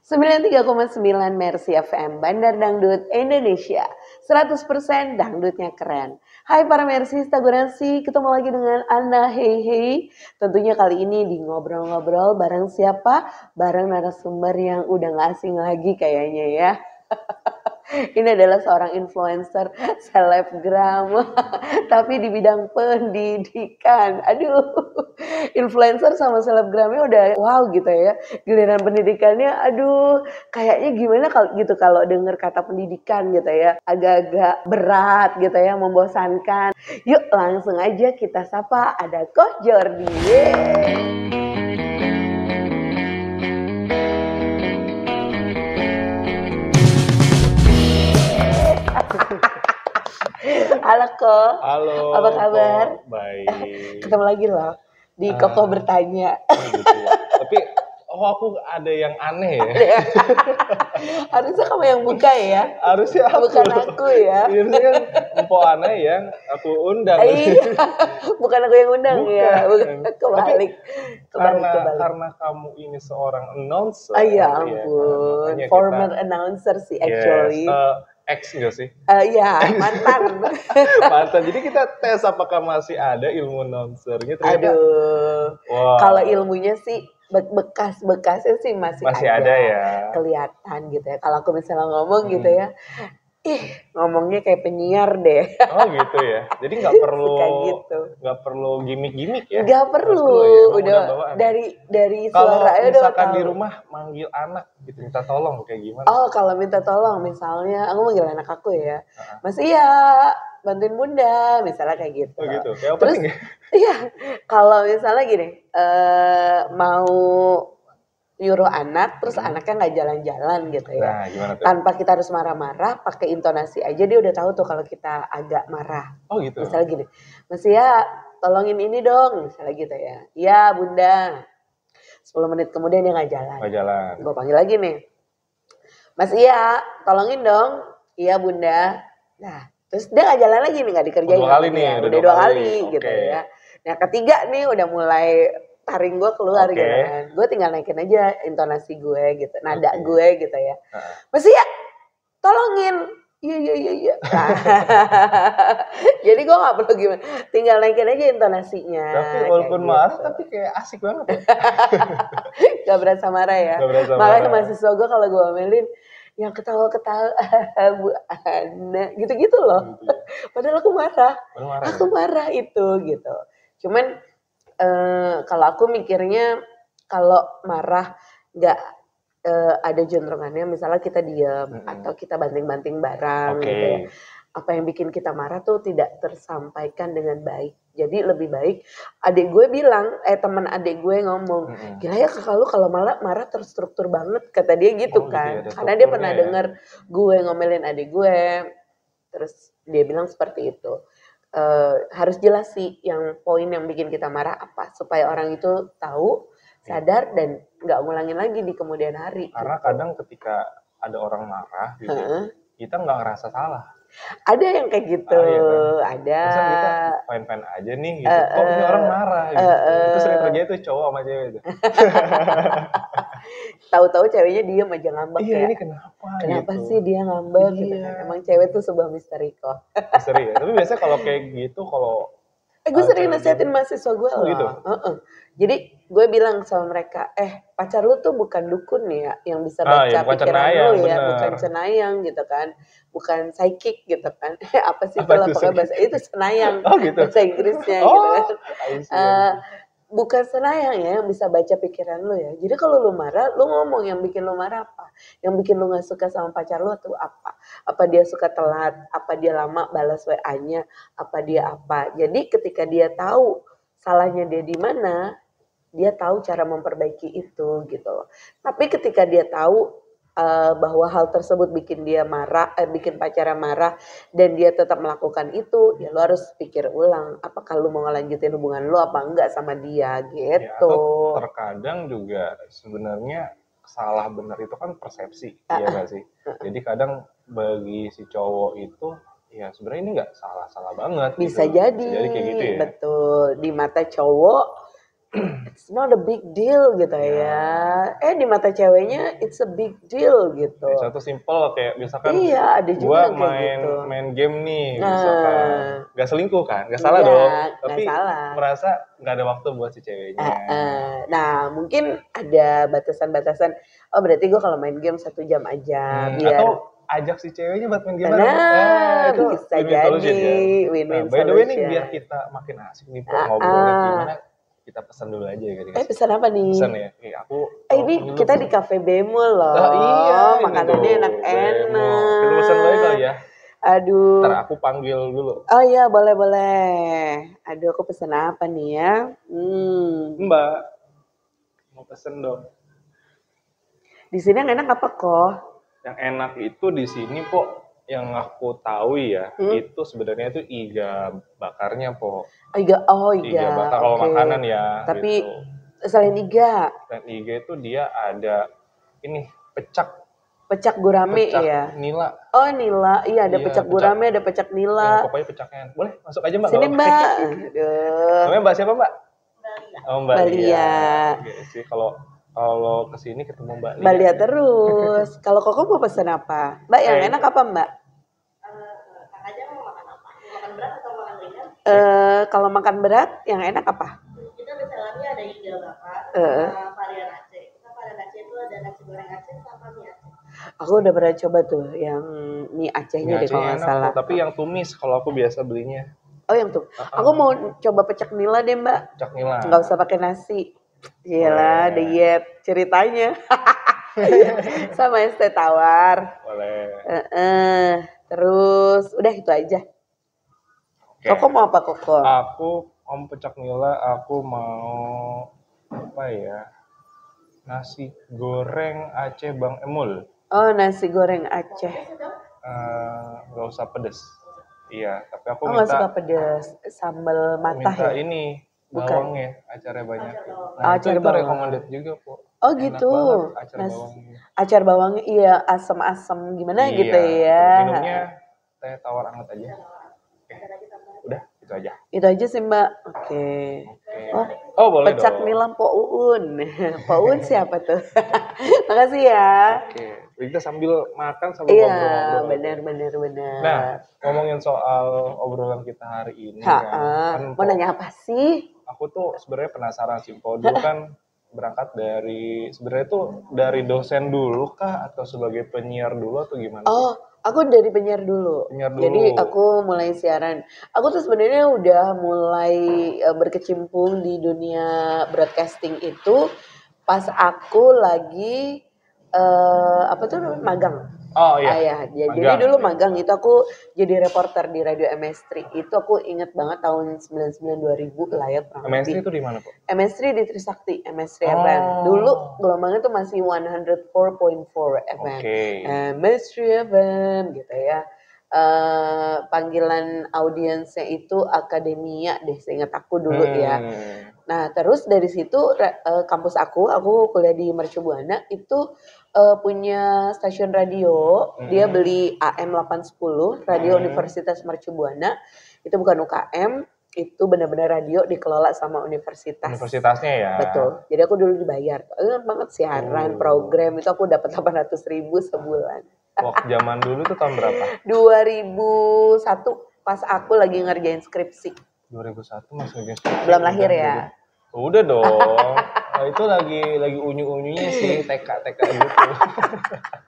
93,9 Mercy FM, Bandar Dangdut Indonesia. 100% dangdutnya keren. Hai para Mercy, Stagoransi, ketemu lagi dengan Anna Hei. Tentunya kali ini di ngobrol-ngobrol bareng siapa? Bareng narasumber yang udah gak asing lagi kayaknya ya. Ini adalah seorang influencer selebgram, tapi di bidang pendidikan. Aduh, influencer sama selebgramnya udah wow gitu ya. Giliran pendidikannya, aduh, kayaknya gimana kalau gitu kalau dengar kata pendidikan gitu ya, agak-agak berat gitu ya, membosankan. Yuk langsung aja kita sapa, ada Coach Jordi. Halo Ko. Halo. Apa kabar? Ko. Baik. Ketemu lagi loh di Koko bertanya. Gitu ya. Tapi aku ada yang aneh ya. Harusnya kamu yang buka ya. Harusnya aku. Bukan aku ya. Ini kan Mpok aneh yang aku undang. Iya. Bukan aku yang undang ya. Kebalik. Karena kamu ini seorang announcer. Ya ampun. Ya, former announcer sih actually. Yes, Ex nggak sih? Iya, mantan. Mantan. Jadi kita tes apakah masih ada ilmu announcernya. Aduh. Wow. Kalau ilmunya sih bekas-bekasnya sih masih ada ya. Kelihatan gitu ya. Kalau aku misalnya ngomong gitu ya. Ngomongnya kayak penyiar deh. Oh gitu ya. Jadi nggak perlu gitu. Nggak perlu gimmick-gimmick ya. Nggak perlu ya. Udah dari suara aja. Kalau misalkan tahu. Di rumah manggil anak gitu, minta tolong kayak gimana? Oh kalau minta tolong misalnya aku manggil anak aku ya. Mas iya bantuin bunda misalnya kayak gitu. Oh gitu. Kayak terus iya kalau misalnya gini mau nyuruh anak terus anaknya nggak jalan-jalan gitu ya. Nah, gimana tuh? Tanpa kita harus marah-marah, pakai intonasi aja dia udah tahu tuh kalau kita agak marah. Oh gitu. Misalnya gini, Mas ya tolongin ini dong, misalnya gitu ya. Iya bunda. 10 menit kemudian dia nggak jalan. Nggak jalan. Gue panggil lagi nih, Mas iya tolongin dong. Iya bunda. Nah terus dia nggak jalan lagi nih, nggak dikerjain. Udah 2 kali nih. Udah 2 kali gitu ya. Nah ketiga nih udah mulai taring gue keluar gitu kan. Gue tinggal naikin aja intonasi gue gitu. Nada gue gitu ya. Mas ya tolongin. Iya. Nah, jadi gue gak perlu gimana. Tinggal naikin aja intonasinya. Tapi walaupun marah tapi kayak asik banget ya. Gak berasa marah ya. Makanya mahasiswa gue kalau gue omelin yang ketawa-ketawa Bu Ana gitu-gitu loh. Padahal aku marah. Aku marah itu gitu. Cuman kalau aku mikirnya kalau marah nggak ada jonrongannya, misalnya kita diam atau kita banting-banting barang gitu ya. Apa yang bikin kita marah tuh tidak tersampaikan dengan baik. Jadi lebih baik adik gue bilang, teman adik gue ngomong, gila ya kakak lu kalau marah terstruktur banget, kata dia gitu kan. Gitu ya, karena dia pernah dengar gue ngomelin adik gue, terus dia bilang seperti itu. Harus jelas sih yang poin yang bikin kita marah apa supaya orang itu tahu, sadar dan nggak ngulangin lagi di kemudian hari. Karena kadang ketika ada orang marah gitu, kita nggak ngerasa salah. Ada yang kayak gitu, ada. Masa kita fine-fine aja nih gitu, kok ini orang marah gitu. Itu sering terjadi tuh cowok sama cewek itu. Tahu-tahu ceweknya diam aja ngambek ya. Iya ini kenapa gitu. Sih dia ngambek gitu kan. Emang cewek tuh sebuah misteri kok. Misteri ya, tapi biasanya kalau kayak gitu kalau gue sering nasihatin mahasiswa gue loh. Gitu? Jadi gue bilang sama mereka, pacar lu tuh bukan dukun ya, yang bisa baca pikiran lu ya, bukan cenayang gitu kan, bukan psychic gitu kan. Apa sih itulah pokoknya bahasa itu cenayang, gitu? Bahasa Inggrisnya gitu kan. Bukan cenayang ya yang bisa baca pikiran lu ya. Jadi kalau lu marah, lu ngomong yang bikin lu marah apa? Yang bikin lu gak suka sama pacar lu tuh apa? Apa dia suka telat? Apa dia lama balas WA-nya? Apa dia apa? Jadi ketika dia tahu salahnya dia di mana, dia tahu cara memperbaiki itu gitu loh. Tapi ketika dia tahu bahwa hal tersebut bikin dia marah, bikin pacarnya marah dan dia tetap melakukan itu, ya lo harus pikir ulang apakah lo mau ngelanjutin hubungan lo apa enggak sama dia gitu. Ya, atau terkadang juga sebenarnya salah benar itu kan persepsi, iya nggak sih? Jadi kadang bagi si cowok itu ya sebenarnya ini nggak salah banget. Bisa gitu. jadi Bisa jadi kayak gitu ya. Betul, di mata cowok it's not a big deal gitu ya. Di mata ceweknya it's a big deal gitu. Contoh simple kayak misalkan iya, ada juga gua gitu. main game nih, misalkan nggak selingkuh kan, nggak salah dong. Tapi salah. merasa nggak ada waktu buat si ceweknya. Nah mungkin ada batasan-batasan. Oh berarti gue kalau main game 1 jam aja. Biar atau ajak si ceweknya buat main game. Itu bisa jadi win-win solution. By the way nih biar kita makin asik nih ngobrolnya gimana, kita pesan dulu aja ya guys. Pesan apa nih? Pesan ya. Aku ini kita di Cafe Bemol loh. Iya, makanannya enak-enak. Kita pesan lagi kali ya. Aduh. Ntar aku panggil dulu. Oh iya, boleh. Aduh, aku pesan apa nih ya? Mbak, mau pesen dong. Di sini yang enak apa kok? Yang enak itu di sini kok, yang aku tahu ya, itu sebenarnya itu iga bakarnya po. Iga bakar kalau makanan ya. Tapi gitu. Selain iga itu dia ada ini pecak gurame ya. Nila. Oh nila, iya ada pecak gurame, ada pecak nila. Pokoknya pecaknya. Boleh masuk aja mbak. Sini mbak. Aduh. Namanya mbak siapa mbak? Mbak Lia. Sih kalau kesini ketemu Mbak Lia. Mbak Lia terus. Kalau Koko mau pesan apa? Mbak yang enak apa Mbak? Kak aja mau makan apa? Mau makan berat atau makan ringan? Kalau makan berat yang enak apa? Kita misalnya ada iga bakar, varian Aceh. Kita varian Aceh itu ada nasi goreng Aceh sama mie Aceh. Aku udah pernah coba tuh yang mie Acehnya deh kalau nggak salah. Tapi yang tumis kalau aku biasa belinya. Oh yang tuh. Aku mau coba pecak nila deh Mbak. Pecak nila. Nggak usah pakai nasi. Gila, diet ceritanya. Sama es teh tawar. Boleh. Terus udah itu aja. Okay. Koko mau apa Koko? Aku pecak nila, aku mau apa ya? Nasi goreng Aceh Bang Emul. Oh, nasi goreng Aceh. Nggak usah pedes. Iya, tapi aku nggak suka pedes. Sambal matah minta ya? Ini bawangnya, acaranya banyak. Acar itu recommended juga po. Oh gitu. Acar bawangnya iya asam-asam gimana gitu ya. Minumnya teh tawar hangat aja. Udah, itu aja. Itu aja sih Mbak. Oke. Oh boleh pecak dong. Pecak nilam Po Uun. Po Uun siapa tuh? Makasih ya. Oke. Kita sambil makan sambil ngobrol-ngobrol. Iya, benar. Nah, ngomongin soal obrolan kita hari ini kan mau nanya apa sih? Aku tuh sebenarnya penasaran sih, Po. Dulu kan berangkat sebenarnya tuh dari dosen dulu kah atau sebagai penyiar dulu atau gimana? Oh, aku dari penyiar dulu. Jadi aku mulai siaran. Aku tuh sebenarnya udah mulai berkecimpung di dunia broadcasting itu pas aku lagi magang. Oh iya. Jadi dulu magang itu aku jadi reporter di Radio MS3. Itu aku inget banget tahun 99 2000 lah ya. MS3 itu di mana, Po? MS3 di Trisakti, MS3 FM. Dulu gelombangnya tuh masih 104.4 FM. MS3 FM gitu ya. Panggilan audiensnya itu Akademia deh, seingat aku dulu ya. Nah, terus dari situ kampus aku kuliah di Mercu Buana itu punya stasiun radio. Dia beli AM 810, Radio Universitas Mercu Buana. Itu bukan UKM, itu benar-benar radio dikelola sama universitas. Universitasnya ya. Betul. Jadi aku dulu dibayar. Ingat banget siaran program itu aku dapat 800.000 sebulan. Waktu zaman dulu tuh tahun berapa? 2001 pas aku lagi ngerjain skripsi. 2001 masih ngerjain skripsi. Belum lahir ya? Udah dong. Itu lagi unyu-unyunya sih TK gitu.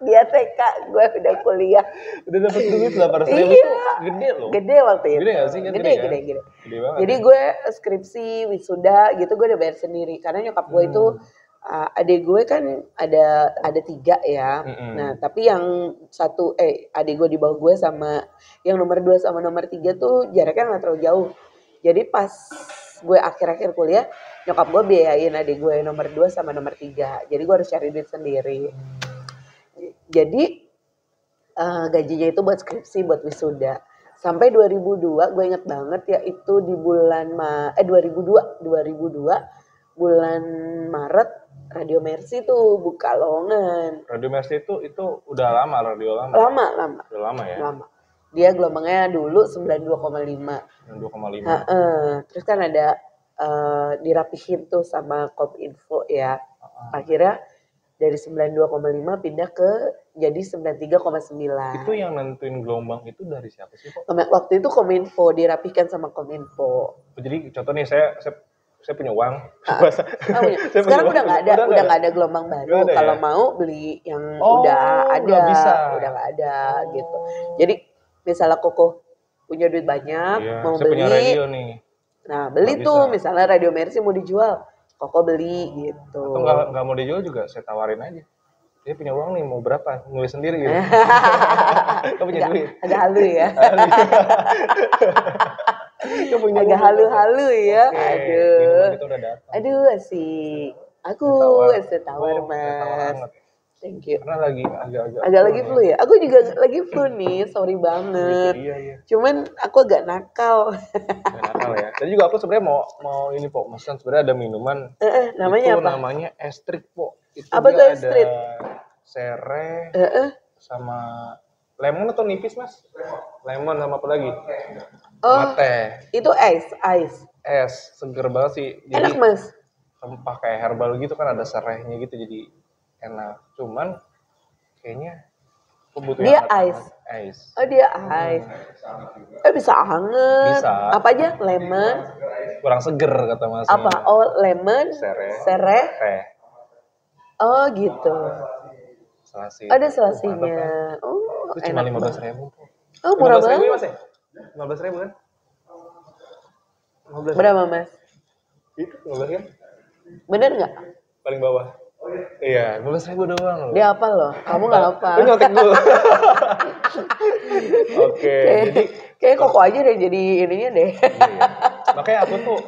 Dia TK, gue udah kuliah. Udah dapat duit 800.000 tuh gede loh. Gede waktu itu. Gede gak sih? Gede. Gede banget. Jadi gue skripsi, wisuda gitu gue udah bayar sendiri. Karena nyokap gue itu adik gue kan ada 3 ya. Nah, tapi yang adik gue di bawah gue sama yang nomor 2 sama nomor 3 tuh jaraknya nggak terlalu jauh. Jadi pas gue akhir-akhir kuliah, nyokap gue biayain adik gue nomor 2 sama nomor 3. Jadi gue harus cari duit sendiri. Jadi gajinya itu buat skripsi, buat wisuda. Sampai 2002, gue inget banget ya itu di bulan 2002 bulan Maret Radio Mercy tuh buka lowongan. Radio Mercy itu udah lama radio lama. Lama. Udah lama ya. Lama. Dia gelombangnya dulu 92,5. 92,5. Terus kan ada dirapihin tuh sama Kominfo ya. Akhirnya dari 92,5 pindah ke jadi 93,9. Itu yang nentuin gelombang itu dari siapa sih kok? Waktu itu Kominfo, dirapihkan sama Kominfo. Jadi contoh nih saya punya uang. Sekarang udah nggak ada gelombang baru. Kalau ya? Mau beli yang udah ada, udah nggak ada gitu. Jadi misalnya Koko punya duit banyak, mau beli. Punya radio nih. Nah beli tuh, misalnya Radio Mercy mau dijual, Koko beli gitu. Atau nggak mau dijual juga, saya tawarin aja. Dia punya uang nih, mau berapa? Nulis sendiri gitu. Kau punya duit. Agak halu ya. Agak halu-halu ya. Aduh asik. Aku setawar Mas. Thank you. Karena lagi agak lagi flu ya. Aku juga lagi flu nih, sorry banget. Iya. Cuman aku agak nakal. Nakal ya. Tadi juga aku sebenarnya mau ini Pok, Masan sebenarnya ada minuman. Namanya itu apa? Namanya Estrik Pok. Itu apa tuh Estrik? Sereh sama lemon atau nipis Mas? Lemon sama apa lagi? Mate. Itu ice. Es, seger banget sih. Jadi, enak Mas. Rempah kayak herbal gitu kan, ada serehnya gitu jadi enak. Cuman kayaknya kebutuhan dia ice. Oh dia ice. Bisa hangat. Bisa. Apa aja? Lemon. Kurang seger kata Mas. Apa? Oh lemon. Sereh. Oh gitu. Selasi. Ada selasinya. Oh itu cuma 15.000. Oh murah banget. 15.000 Mas ya? 15.000 kan? 15. Berapa Mas? Itu 15 kan? Bener nggak? Paling bawah. Iya, 15.000 doang loh. Dia apa loh? Kamu nggak apa? Lu nyontek dulu. Oke. Jadi kayak Koko aja deh jadi ininya deh. Iya. Makanya aku tuh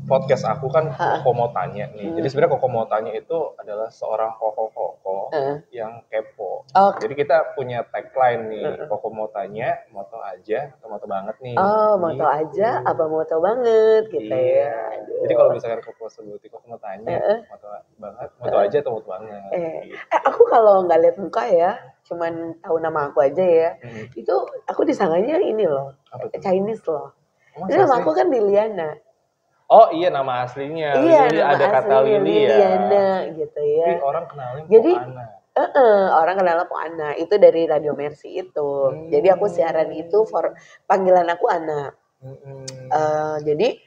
podcast aku kan Koko mau tanya nih. Jadi sebenarnya Koko mau tanya itu adalah seorang Koko yang kepo. Jadi kita punya tagline nih. Koko mau tanya, mau tau aja atau mau tau banget nih. Oh, mau tau aja apa mau tau banget gitu ya. Aduh. Jadi kalau misalkan Koko sebutin Koko mau tanya, mau tau banget, mau tau aja atau mau tau banget. Gitu. Aku kalau nggak lihat muka ya, cuman tahu nama aku aja ya. Itu aku disangkanya ini loh, Chinese loh. Ini nama aku kan Liliana. Oh iya nama aslinya. Iya, Lili, nama ada kata Lili ya. Liliana gitu ya. Tapi orang kenalin jadi, Po Ana. Orang kenalnya Po Ana. Itu dari Radio Mercy itu. Jadi aku siaran itu panggilan aku Ana. Jadi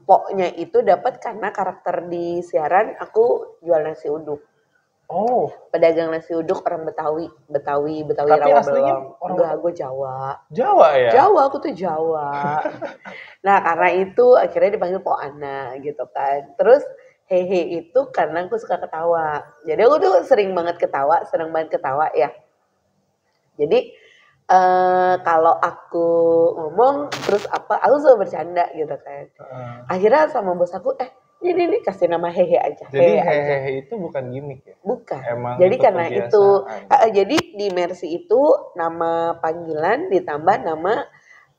Poknya itu dapat karena karakter di siaran aku jual nasi uduk. Oh, pedagang nasi uduk orang Betawi tapi Rawa aslinya Belong. Enggak, gue Jawa. Jawa ya? Jawa, aku tuh Jawa. Nah, karena itu akhirnya dipanggil Po Ana gitu kan. Terus hehe itu karena aku suka ketawa. Jadi aku tuh seneng banget ketawa ya. Jadi kalau aku ngomong terus aku suka bercanda gitu kan. Akhirnya sama bos aku ini kasih nama hehe aja. Jadi hehe itu bukan gimmick ya? Bukan. Emang jadi itu karena itu jadi di Mercy itu nama panggilan ditambah nama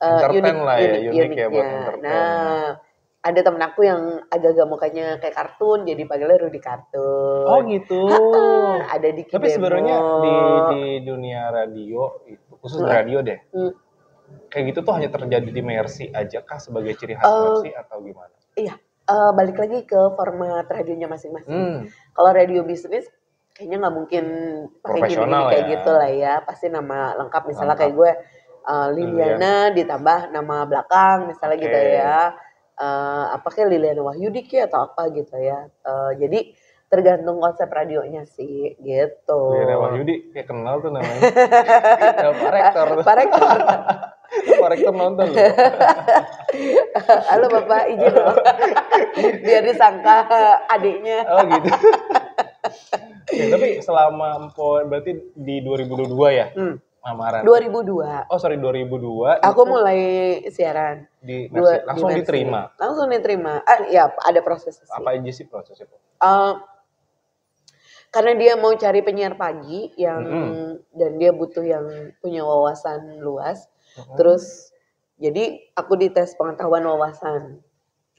uniknya. Nah, ada temen aku yang agak-agak mukanya kayak kartun, jadi panggilnya Rudy Kartun. Oh gitu. Ada di Kidemo. Tapi sebenarnya di dunia radio itu, khusus radio deh. Kayak gitu tuh hanya terjadi di Mercy aja kah sebagai ciri khas Mercy atau gimana? Iya. Balik lagi ke format radionya masing-masing. Kalau radio bisnis kayaknya nggak mungkin pakai gini kayak gitu lah ya. Pasti nama lengkap misalnya kayak gue Liliana ditambah nama belakang misalnya gitu ya. Kayak Liliana Wahyudi atau apa gitu ya. Jadi tergantung konsep radionya sih gitu. Liliana Wahyudi kayak kenal tuh namanya. Pak Rektor. Pak Rektor nonton loh. Halo Bapak, izin loh. Biar disangka adiknya. Oh gitu. Ya, tapi selama berarti di 2022 ya? Lamaran. 2002. Oh sorry 2002. Aku mulai siaran. Langsung diterima? Langsung diterima. Ya ada prosesnya sih. Apa aja sih prosesnya? Karena dia mau cari penyiar pagi yang dan dia butuh yang punya wawasan luas. Terus jadi aku dites pengetahuan wawasan.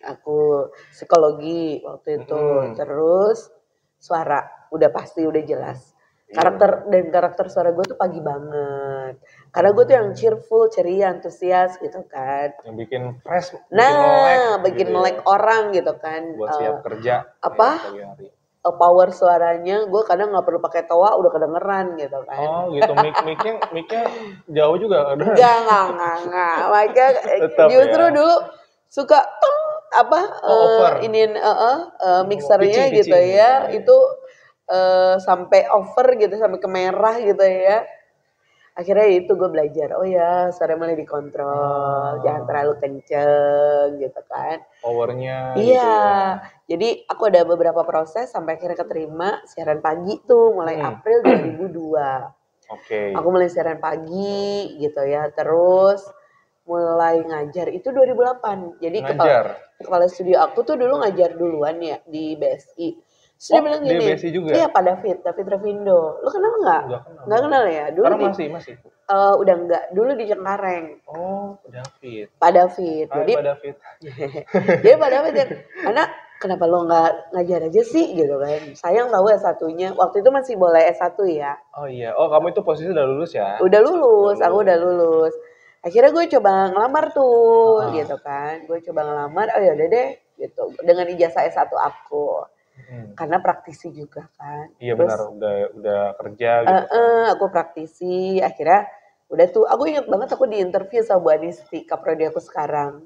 Aku psikologi waktu itu. Terus suara udah pasti udah jelas. Karakter suara gue tuh pagi banget. Karena gue tuh yang cheerful, ceria, antusias gitu kan. Yang bikin fresh, bikin melek orang gitu kan. Buat siap kerja. Pagi hari. Power suaranya gue kadang nggak perlu pakai toa udah kedengeran gitu kan. Oh gitu, mic-nya jauh juga. Enggak. Makanya justru dulu suka mixernya gitu ya. Itu sampai over gitu, sampai ke merah gitu ya. Akhirnya itu gue belajar, oh ya suara mulai dikontrol, jangan terlalu kenceng gitu kan. Powernya. Iya, gitu ya. Jadi aku ada beberapa proses sampai akhirnya keterima siaran pagi tuh mulai April 2002. Oke. Aku mulai siaran pagi gitu ya, terus mulai ngajar itu 2008. Jadi kepala studio aku tuh dulu ngajar duluan ya di BSI. Terus dia bilang gini, BSI juga? Iya Pak David Revindo. Lu kenal nggak? Nggak kenal ya? Dulu masih? Udah enggak, dulu di Cengkareng. Oh, David. Pak David. Jadi Pak David. Jadi Pak David ya, anak kenapa lo nggak ngajar aja sih gitu kan? Sayang tahu S1-nya. Waktu itu masih boleh S1 ya. Oh iya. Oh kamu itu posisi udah lulus ya? Udah lulus. Aku udah lulus. Akhirnya gue coba ngelamar tuh gitu kan. Gue coba ngelamar, oh yaudah deh gitu. Dengan ijazah S1 aku. Karena praktisi juga kan. Iya. Terus, benar, udah kerja gitu. Aku praktisi, akhirnya udah tuh. Aku ingat banget aku diinterview sama Bu Anisti, kaprodi aku sekarang.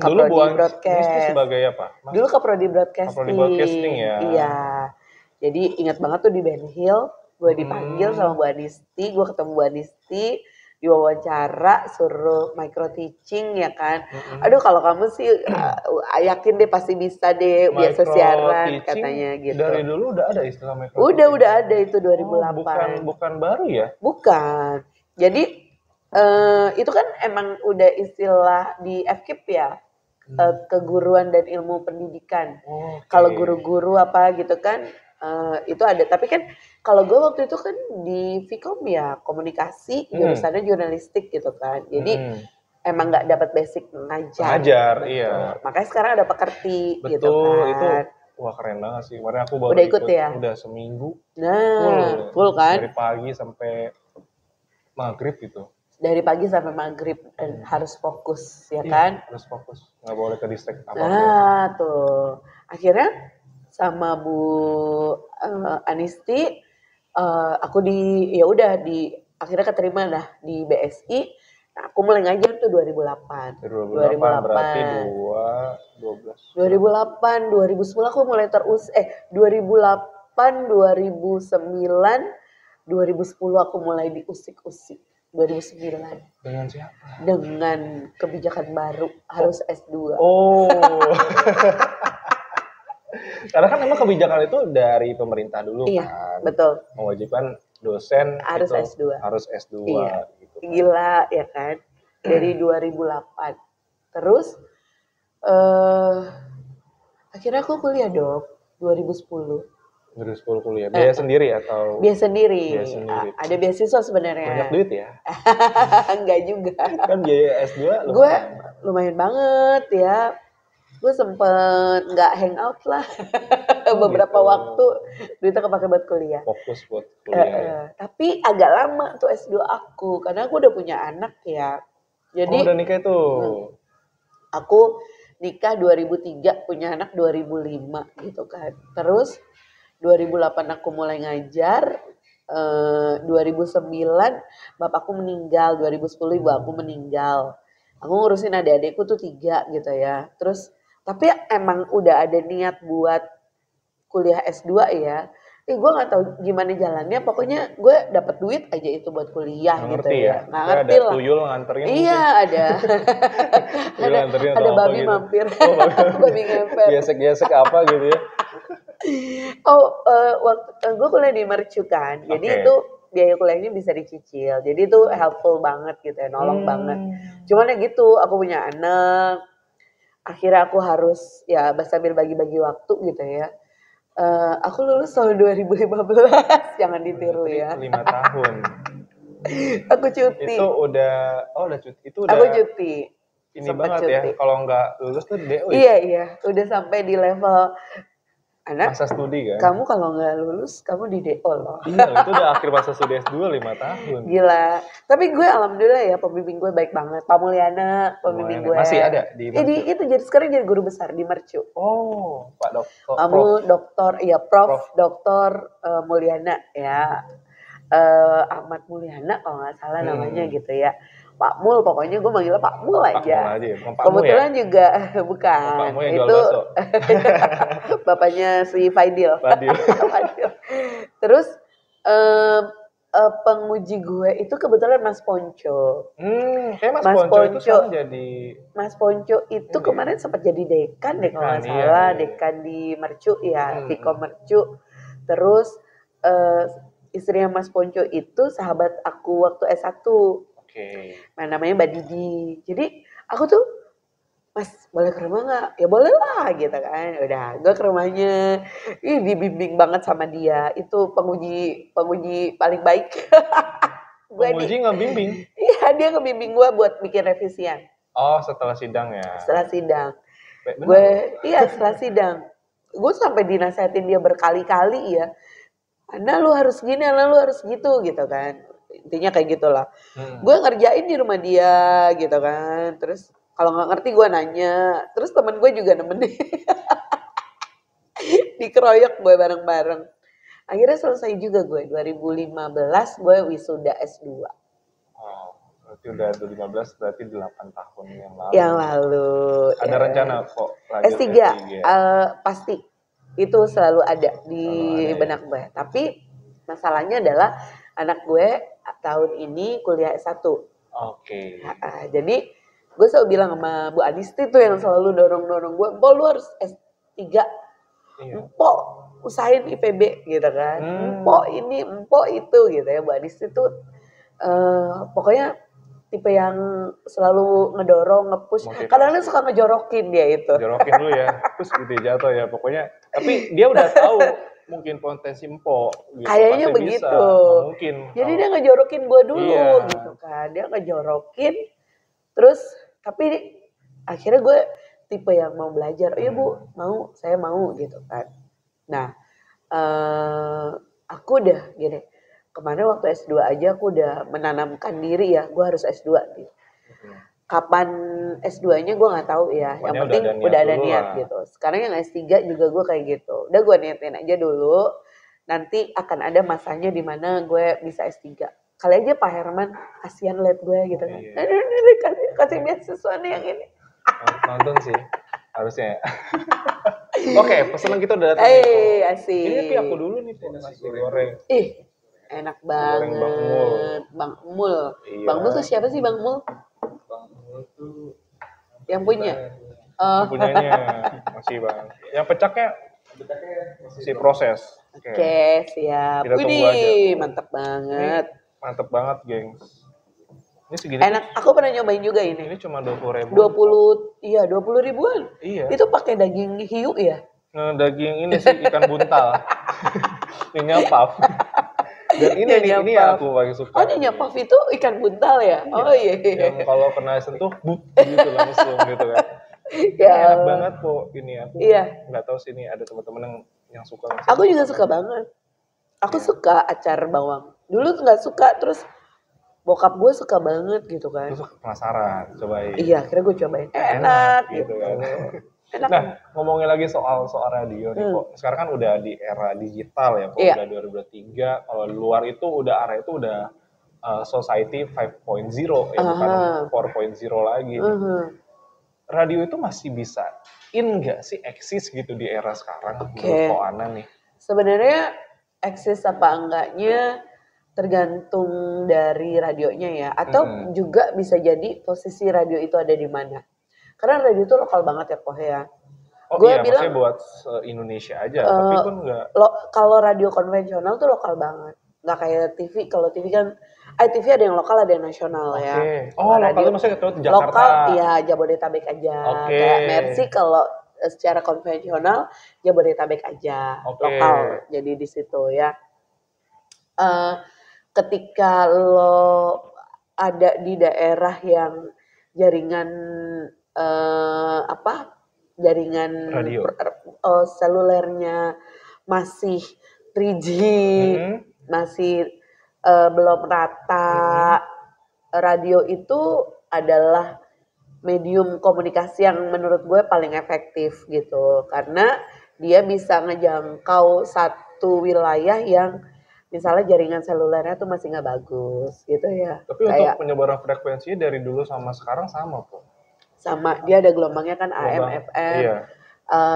Dulu Bu Anisti sebagai apa? Dulu kaprodi broadcasting. Kaprodi broadcasting ya. Iya. Jadi ingat banget tuh di Ben Hill, gue dipanggil sama Bu Anisti, gue ketemu Bu Anisti. Diwawancara, suruh micro teaching ya kan. Aduh kalau kamu sih yakin deh pasti bisa deh biasa siaran katanya gitu. Dari dulu udah ada istilah micro teaching? Udah ada itu 2008. Bukan baru ya? Bukan. Jadi itu kan emang udah istilah di FKIP ya. Keguruan dan ilmu pendidikan. Kalau guru-guru apa gitu kan itu ada. Tapi kan kalau gue waktu itu kan di Vkom ya komunikasi, jurusannya jurnalistik gitu kan. Jadi emang nggak dapat basic ngajar. Iya. Makanya sekarang ada pekerti gitu kan. Itu wah keren banget sih. Kemarin aku baru udah ikut ya? Udah seminggu. Nah, full kan? Dari pagi sampai maghrib gitu. Dari pagi sampai maghrib dan harus fokus ya kan? Harus fokus, nggak boleh ke distract apapun. Nah tuh, akhirnya sama Bu Anisti, aku akhirnya keterima lah di BSI. Nah, aku mulai ngajar tuh 2008. 2008 berarti 12. 2008, 2010 aku mulai 2008, 2009, 2010 aku mulai diusik-usik. 2009. Dengan siapa? Dengan kebijakan baru harus S2. Oh. Karena kan memang kebijakan itu dari pemerintah dulu kan. Iya, betul. Mewajibkan dosen harus itu S2. Harus S2 iya. gitu. Kan. Gila ya kan. Dari 2008. Terus akhirnya aku kuliah dong 2010. 2010 kuliah. Biaya sendiri atau? Biaya sendiri. Ada beasiswa sebenarnya. Banyak duit ya? Enggak juga. Kan biaya S2 lumayan. Gue lumayan banget ya. Gue sempet nggak hangout lah. Beberapa waktu duitnya kepake buat kuliah. Fokus buat kuliah. Tapi agak lama tuh S2 aku. Karena aku udah punya anak ya. Jadi, udah nikah itu? Aku nikah 2003, punya anak 2005 gitu kan. Terus 2008 aku mulai ngajar, 2009 bapakku meninggal, 2010 ibu aku meninggal. Aku ngurusin adik-adikku tuh 3 gitu ya. Terus tapi emang udah ada niat buat kuliah S2 ya. Gue gak tahu gimana jalannya, pokoknya gue dapet duit aja itu buat kuliah gitu ya. Nggak ngerti lah. Ada tuyul nganterin. Iya ada. Ada babi gitu. Mampir. Babi ngempet. Gesek-gesek apa gitu ya. Waktu gue kuliah di Mercu kan, jadi itu biaya kuliahnya bisa dicicil, jadi itu helpful banget gitu ya, nolong banget. Cuman ya gitu, aku punya anak, akhirnya aku harus ya sambil bagi-bagi waktu gitu ya. Aku lulus tahun 2015, jangan ditiru ya. 5 tahun. Aku cuti. Itu udah cuti. Itu udah. Aku cuti. Ini banget cuti. Ya, kalau nggak lulus tuh DO. Iya, udah sampai di level masa studi kan. Kamu kalau nggak lulus, kamu di DO loh. Iya, itu udah akhir masa studi S2 5 tahun. Gila. Tapi gue alhamdulillah ya, pembimbing gue baik banget. Pak Mulyana, pembimbing gue. Masih ada di Mercu? Itu jadi sekarang jadi guru besar di Mercu. Oh, Pak Dokter. Kamu dokter, ya Prof. Dr. Mulyana ya. Ahmad Mulyana kalau nggak salah namanya gitu ya. Pak Mul, pokoknya gue manggilnya Pak Mul aja. Pak Mul aja ya? Bukan Pak Kebetulan ya? juga bukan. Pak Mul yang jual bakso. Bapaknya si Faidil. Terus penguji gue itu kebetulan Mas Ponco. Kayak Mas Ponco itu sekarang jadi... Mas Ponco itu kemarin sempat jadi dekan deh kalau nggak salah. Iya. Dekan di Mercu ya, Vkom Mercu. Terus istrinya Mas Ponco itu sahabat aku waktu S1. Nah, namanya Mbak Didi. Jadi aku tuh, Mas boleh ke rumah nggak? Ya boleh lah gitu kan. Udah, gue ke rumahnya. Dibimbing banget sama dia. Itu penguji paling baik. Penguji ngebimbing? Iya, dia ngebimbing gue buat bikin revisian. Oh, setelah sidang ya? Setelah sidang. Setelah sidang. Gue sampai dinasehatin dia berkali-kali ya. Ana lu harus gini, Ana lu harus gitu kan. Intinya kayak gitulah. Gue ngerjain di rumah dia gitu kan. Terus kalau nggak ngerti gue nanya. Terus temen gue juga nemenin. Dikeroyok gue bareng-bareng. Akhirnya selesai juga gue. 2015 gue wisuda S2. Oh, berarti udah 2015 berarti 8 tahun yang lalu. Ada rencana kok lanjut S3? Pasti. Itu selalu ada di benak gue. Tapi masalahnya adalah anak gue tahun ini kuliah S1. Jadi gue selalu bilang sama Bu Adisti tuh yang selalu dorong-dorong gue, "Po lu harus S3. Po usahain IPB," gitu kan. "Po ini, po itu," gitu ya. Bu Adisti tuh pokoknya tipe yang selalu ngedorong, nge-push. Kadang-kadang suka ngejorokin dia itu. Jorokin dulu ya, terus gitu jatuh ya. Pokoknya, tapi dia udah tahu mungkin potensi Empo. Gitu. Kayaknya begitu. Mungkin. Jadi dia ngejorokin gue dulu gitu kan. Dia ngejorokin, terus tapi akhirnya gue tipe yang mau belajar. "Oh iya Bu, mau, saya mau," gitu kan. Nah, aku udah gini. Kemarin waktu S2 aja aku udah menanamkan diri ya, gue harus S2 gitu. Kapan S2-nya gue gak tahu ya, yang penting udah ada niat gitu. Sekarang yang S3 juga gue kayak gitu. Udah gue niatin aja dulu, nanti akan ada masanya di mana gue bisa S3. Kali aja Pak Herman, kasihan liat gue gitu kan. Kasih beasiswa nih yang ini. Nonton sih, harusnya. Oke, pesanan kita udah datang. Asik. Ini aku dulu nih, nasi goreng. Enak banget. Bang Mul. Iya. Bang Mul tuh siapa sih Bang Mul? Bang Mul tuh yang punya. Punyanya masih Bang. Yang pecaknya masih proses. Oke, siap. Wih, mantap banget. Mantap banget, gengs. Ini segini. Enak. Aku pernah nyobain juga ini. Ini cuma 20.000. 20 ribuan. Iya. Itu pakai daging hiu ya? Daging ini sih ikan buntal. Ini puff. Dan ini aku paling suka. Oh, ini puff itu ikan buntal ya? Iya. Oh iya. Yang kalau kena sentuh, gitu langsung gitu kan. Ya. Enak banget kok ini aku. Iya. Nggak tahu sih ini ada teman-teman yang suka. Aku juga suka banget. Aku suka acar bawang. Dulu nggak suka, terus bokap gue suka banget gitu kan. Terus penasaran, cobain. Iya, akhirnya gue cobain. Enak gitu kan. Enak. Nah, ngomongin lagi soal radio nih kok. Sekarang kan udah di era digital ya, kok udah 2023. Kalau di luar itu udah era itu udah society 5.0 ya, bukan 4.0 lagi. Radio itu masih bisa nggak sih eksis gitu di era sekarang? Menurut Ana nih. Sebenarnya eksis apa enggaknya tergantung dari radionya ya, atau juga bisa jadi posisi radio itu ada di mana. Karena radio itu lokal banget ya Poh ya. Gue bilang buat Indonesia aja, tapi pun enggak. Kalau radio konvensional tuh lokal banget. Nggak kayak TV. Kalau TV kan, TV ada yang lokal, ada yang nasional ya. Oh, lokal itu maksudnya ke Jakarta? Lokal, ya Jabodetabek aja. Kayak Mercy kalau secara konvensional, Jabodetabek aja. Lokal, jadi di situ ya. Ketika lo ada di daerah yang jaringan jaringan selulernya masih 3G, masih belum rata, radio itu adalah medium komunikasi yang menurut gue paling efektif gitu, karena dia bisa ngejangkau satu wilayah yang misalnya jaringan selulernya tuh masih nggak bagus gitu ya. Tapi kayak, untuk penyebaran frekuensinya dari dulu sama sekarang sama kok. Sama, dia ada gelombangnya kan AM, FM. Iya.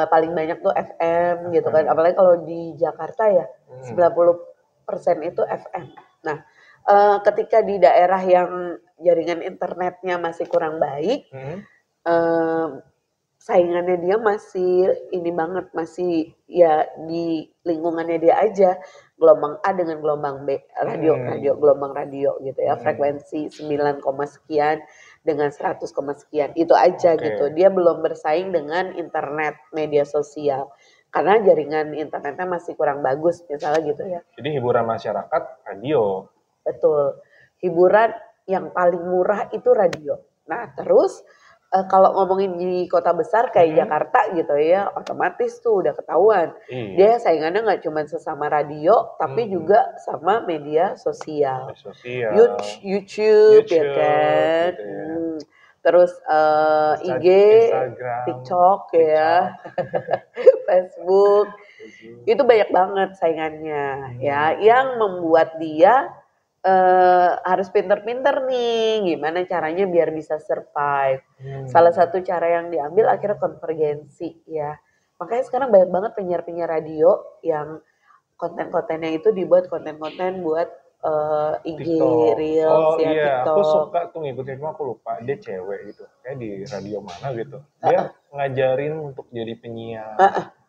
Paling banyak tuh FM gitu kan, apalagi kalau di Jakarta ya 90% itu FM. Nah, ketika di daerah yang jaringan internetnya masih kurang baik, saingannya dia masih ini banget, masih ya di lingkungannya dia aja, gelombang A dengan gelombang B, radio gelombang radio gitu ya, frekuensi 9, sekian dengan 100, sekian, itu aja gitu. Dia belum bersaing dengan internet, media sosial, karena jaringan internetnya masih kurang bagus misalnya gitu ya. Jadi hiburan masyarakat radio. Betul, hiburan yang paling murah itu radio. Nah terus kalau ngomongin di kota besar kayak Jakarta gitu ya, otomatis tuh udah ketahuan. Dia saingannya nggak cuma sesama radio, tapi juga sama media sosial. YouTube ya kan. Gitu ya. Terus IG, Instagram, TikTok ya, Facebook. Itu banyak banget saingannya ya, yang membuat dia harus pinter-pinter nih gimana caranya biar bisa survive. Salah satu cara yang diambil akhirnya konvergensi ya. Makanya sekarang banyak banget penyiar-penyiar radio yang konten-kontennya itu dibuat konten-konten buat IG, Reels, TikTok. Aku suka tuh ngikutin, cuma aku lupa dia cewek gitu. Kayak di radio mana gitu. Dia ngajarin untuk jadi penyiar.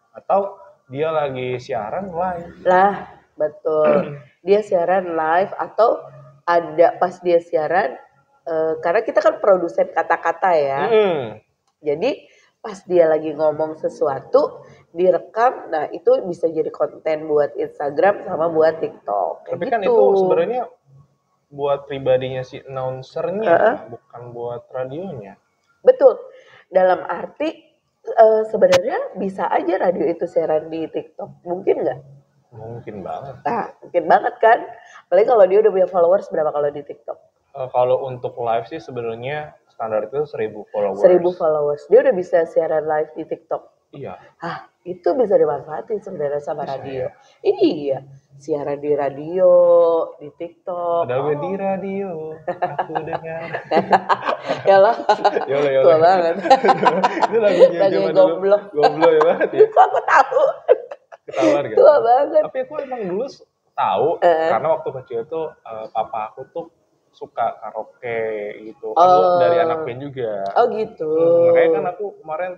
Atau dia lagi siaran live. Lah, betul. Dia siaran live atau ada pas dia siaran, karena kita kan produsen kata-kata ya. Jadi pas dia lagi ngomong sesuatu direkam, nah itu bisa jadi konten buat Instagram sama buat TikTok. Tapi kan itu sebenarnya buat pribadinya si announcernya, bukan buat radionya. Betul. Dalam arti sebenarnya bisa aja radio itu siaran di TikTok, mungkin nggak? Mungkin banget. Nah, mungkin banget kan. Apalagi kalau dia udah punya followers berapa kalau di TikTok? Kalau untuk live sih sebenarnya standar itu 1.000 followers. 1.000 followers. Dia udah bisa siaran live di TikTok. Iya. Itu bisa dimanfaatin sebenarnya sama radio. Iya. Siaran di radio, di TikTok. Ada gue di radio, aku dengar. Yalah. Tua banget. Itu lagunya Goblok. Goblok ya banget ya. Kok aku tahu? Ketahuan gitu. Tua banget. Tapi aku emang dulu tahu karena waktu kecil tuh papa aku tuh suka karaoke gitu. Kan dari anak band juga. Oh gitu. Makanya kan aku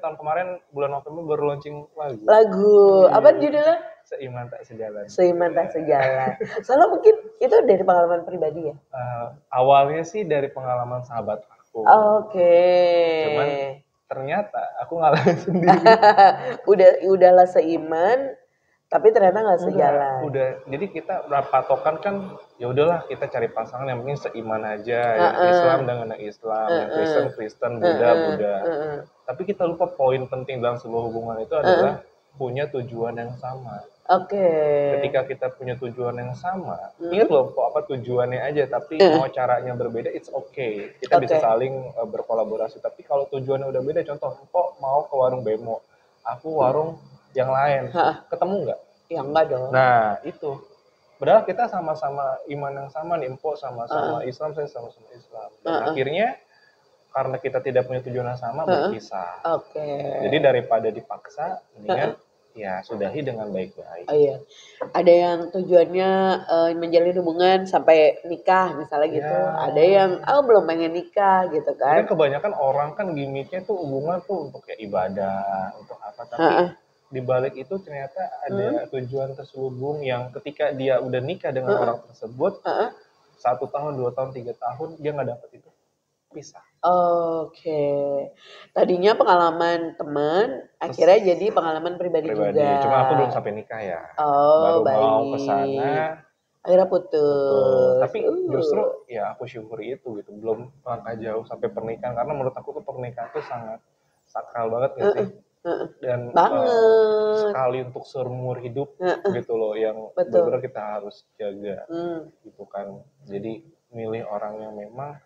tahun kemarin bulan November baru launching lagu. Apa judulnya? Seiman tak sejalan. Seiman tak sejalan. Soalnya mungkin itu dari pengalaman pribadi ya? Awalnya sih dari pengalaman sahabat aku. Cuman ternyata aku ngalamin sendiri. Udahlah seiman, tapi ternyata nggak sejalan. Udah. Jadi kita patokan kan, ya udahlah kita cari pasangan yang penting seiman aja. Yang Islam dengan Islam, yang Kristen, Buddha. Tapi kita lupa poin penting dalam sebuah hubungan itu adalah punya tujuan yang sama. Ketika kita punya tujuan yang sama, ingat loh kok apa tujuannya aja, tapi mau caranya berbeda, it's okay. Kita bisa saling berkolaborasi. Tapi kalau tujuannya udah beda, contoh, kok mau ke warung bemo, aku warung yang lain, ketemu nggak? Ya enggak dong. Nah itu, padahal kita sama-sama iman yang sama nih, Empok sama-sama Islam, saya sama-sama Islam. Dan akhirnya karena kita tidak punya tujuan yang sama, berpisah. Jadi daripada dipaksa, mendingan ya sudahi dengan baik-baik. Iya. Ada yang tujuannya menjalin hubungan sampai nikah misalnya gitu. Ada yang belum pengen nikah gitu kan. Karena kebanyakan orang kan gimmicknya tuh hubungan tuh untuk kayak ibadah, untuk apa. Tapi di balik itu ternyata ada tujuan terselubung yang ketika dia udah nikah dengan orang tersebut, 1 tahun, 2 tahun, 3 tahun dia nggak dapet itu, pisah. Tadinya pengalaman teman, akhirnya jadi pengalaman pribadi juga. Cuma aku belum sampai nikah ya. Baru mau kesana. Akhirnya putus. Tapi justru ya aku syukuri itu gitu. Belum langkah jauh sampai pernikahan. Karena menurut aku tuh pernikahan tuh sangat sakral banget gak sih? dan sekali untuk seumur hidup gitu loh, yang benar-benar kita harus jaga gitu kan. Jadi milih orang yang memang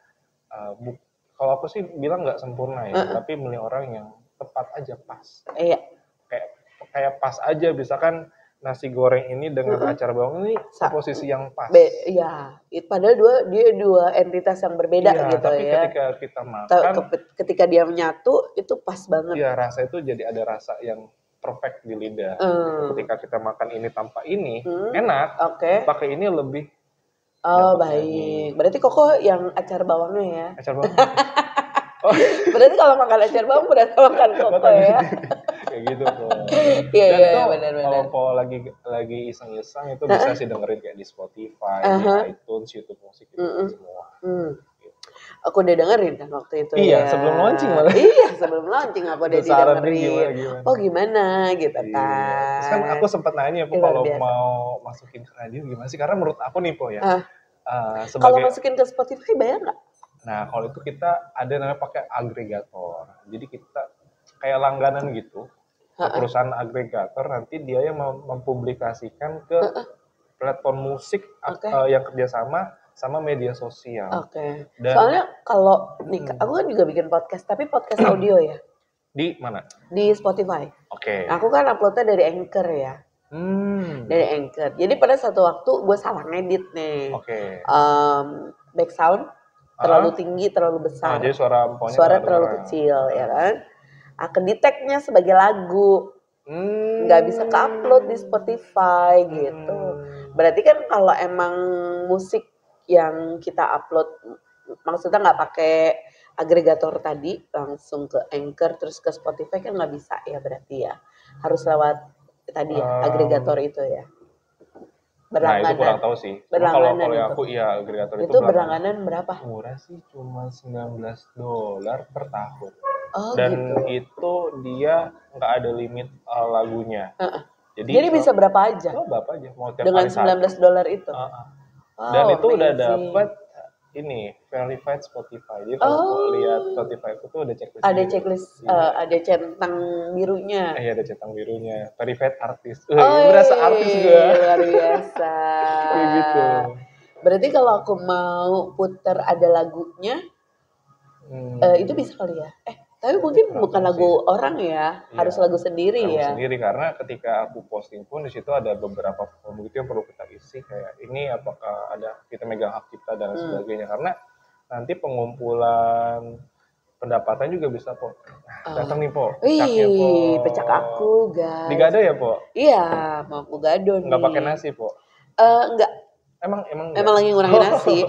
kalau aku sih bilang nggak sempurna ya, tapi milih orang yang tepat aja, pas. Iya. Kayak pas aja, misalkan nasi goreng ini dengan acar bawang ini posisi yang pas. Iya, padahal dia dua entitas yang berbeda gitu tapi ya. Ketika kita makan, ketika dia menyatu itu pas banget. Iya, rasa itu jadi ada rasa yang perfect di lidah. Ketika kita makan ini tanpa ini enak. Pakai ini lebih. Oh baik, berarti Koko yang acar bawangnya ya. Acar bawang. Berarti kalau makan acar bawang berarti makan Koko ya. Kayak gitu kok. Iya benar. Kalau Po lagi iseng-iseng itu bisa sih dengerin kayak di Spotify, di iTunes, YouTube Musik itu semua. Aku udah dengerin kan waktu itu. Iya, sebelum launching malah. Iya, sebelum launching aku udah dengerin. Gimana gitu kan. Terus kan aku sempat nanya Po, kalau mau masukin ke radio gimana sih? Karena menurut aku nih Po ya. Kalau masukin ke Spotify bayar nggak? Nah, kalau itu kita ada namanya pakai agregator. Jadi kita kayak langganan gitu. Perusahaan agregator nanti dia yang mempublikasikan ke platform musik yang kerjasama sama media sosial. Soalnya kalau aku kan juga bikin podcast, tapi podcast audio ya. Di mana? Di Spotify. Nah, aku kan uploadnya dari Anchor ya. Dari Anchor. Jadi pada satu waktu gue salah ngedit nih. Back sound terlalu tinggi, terlalu besar. Jadi suara terlalu kecil ya kan. Kedeteknya sebagai lagu. Nggak bisa ke-upload di Spotify gitu. Berarti kan kalau emang musik yang kita upload, maksudnya nggak pakai agregator tadi, langsung ke Anchor terus ke Spotify kan nggak bisa ya, berarti ya harus lewat tadi ya agregator itu ya. Nah itu kurang tahu sih. Kalau aku ya agregator itu berlangganan berapa? Murah sih, cuma $19 per tahun. Dan gitu. Itu dia nggak ada limit lagunya. Jadi bisa berapa aja? Berapa aja. Mau tiap dengan $19 itu. Dan itu udah dapat ini verified Spotify. Jadi kalau lihat Spotify itu tuh ada checklist. Ada checklist, ada centang birunya. Iya, ada centang birunya. Verified artis. Berasa artis gue. Luar biasa. Kayak gitu. Berarti kalau aku mau puter ada lagunya, itu bisa kali ya? Tapi mungkin bukan lagu orang ya, harus lagu sendiri ya. Lagu sendiri, karena ketika aku posting pun di situ ada beberapa form gitu yang perlu kita isi, kayak ini apakah ada kita megang hak cipta dan sebagainya, karena nanti pengumpulan pendapatan juga bisa Po. Datang nih Po, pecaknya Po. Pecak aku guys. Digado ya Po? Iya, mau aku gado nih. Nggak pakai nasi Po? Enggak. Emang lagi ngurangin nasi.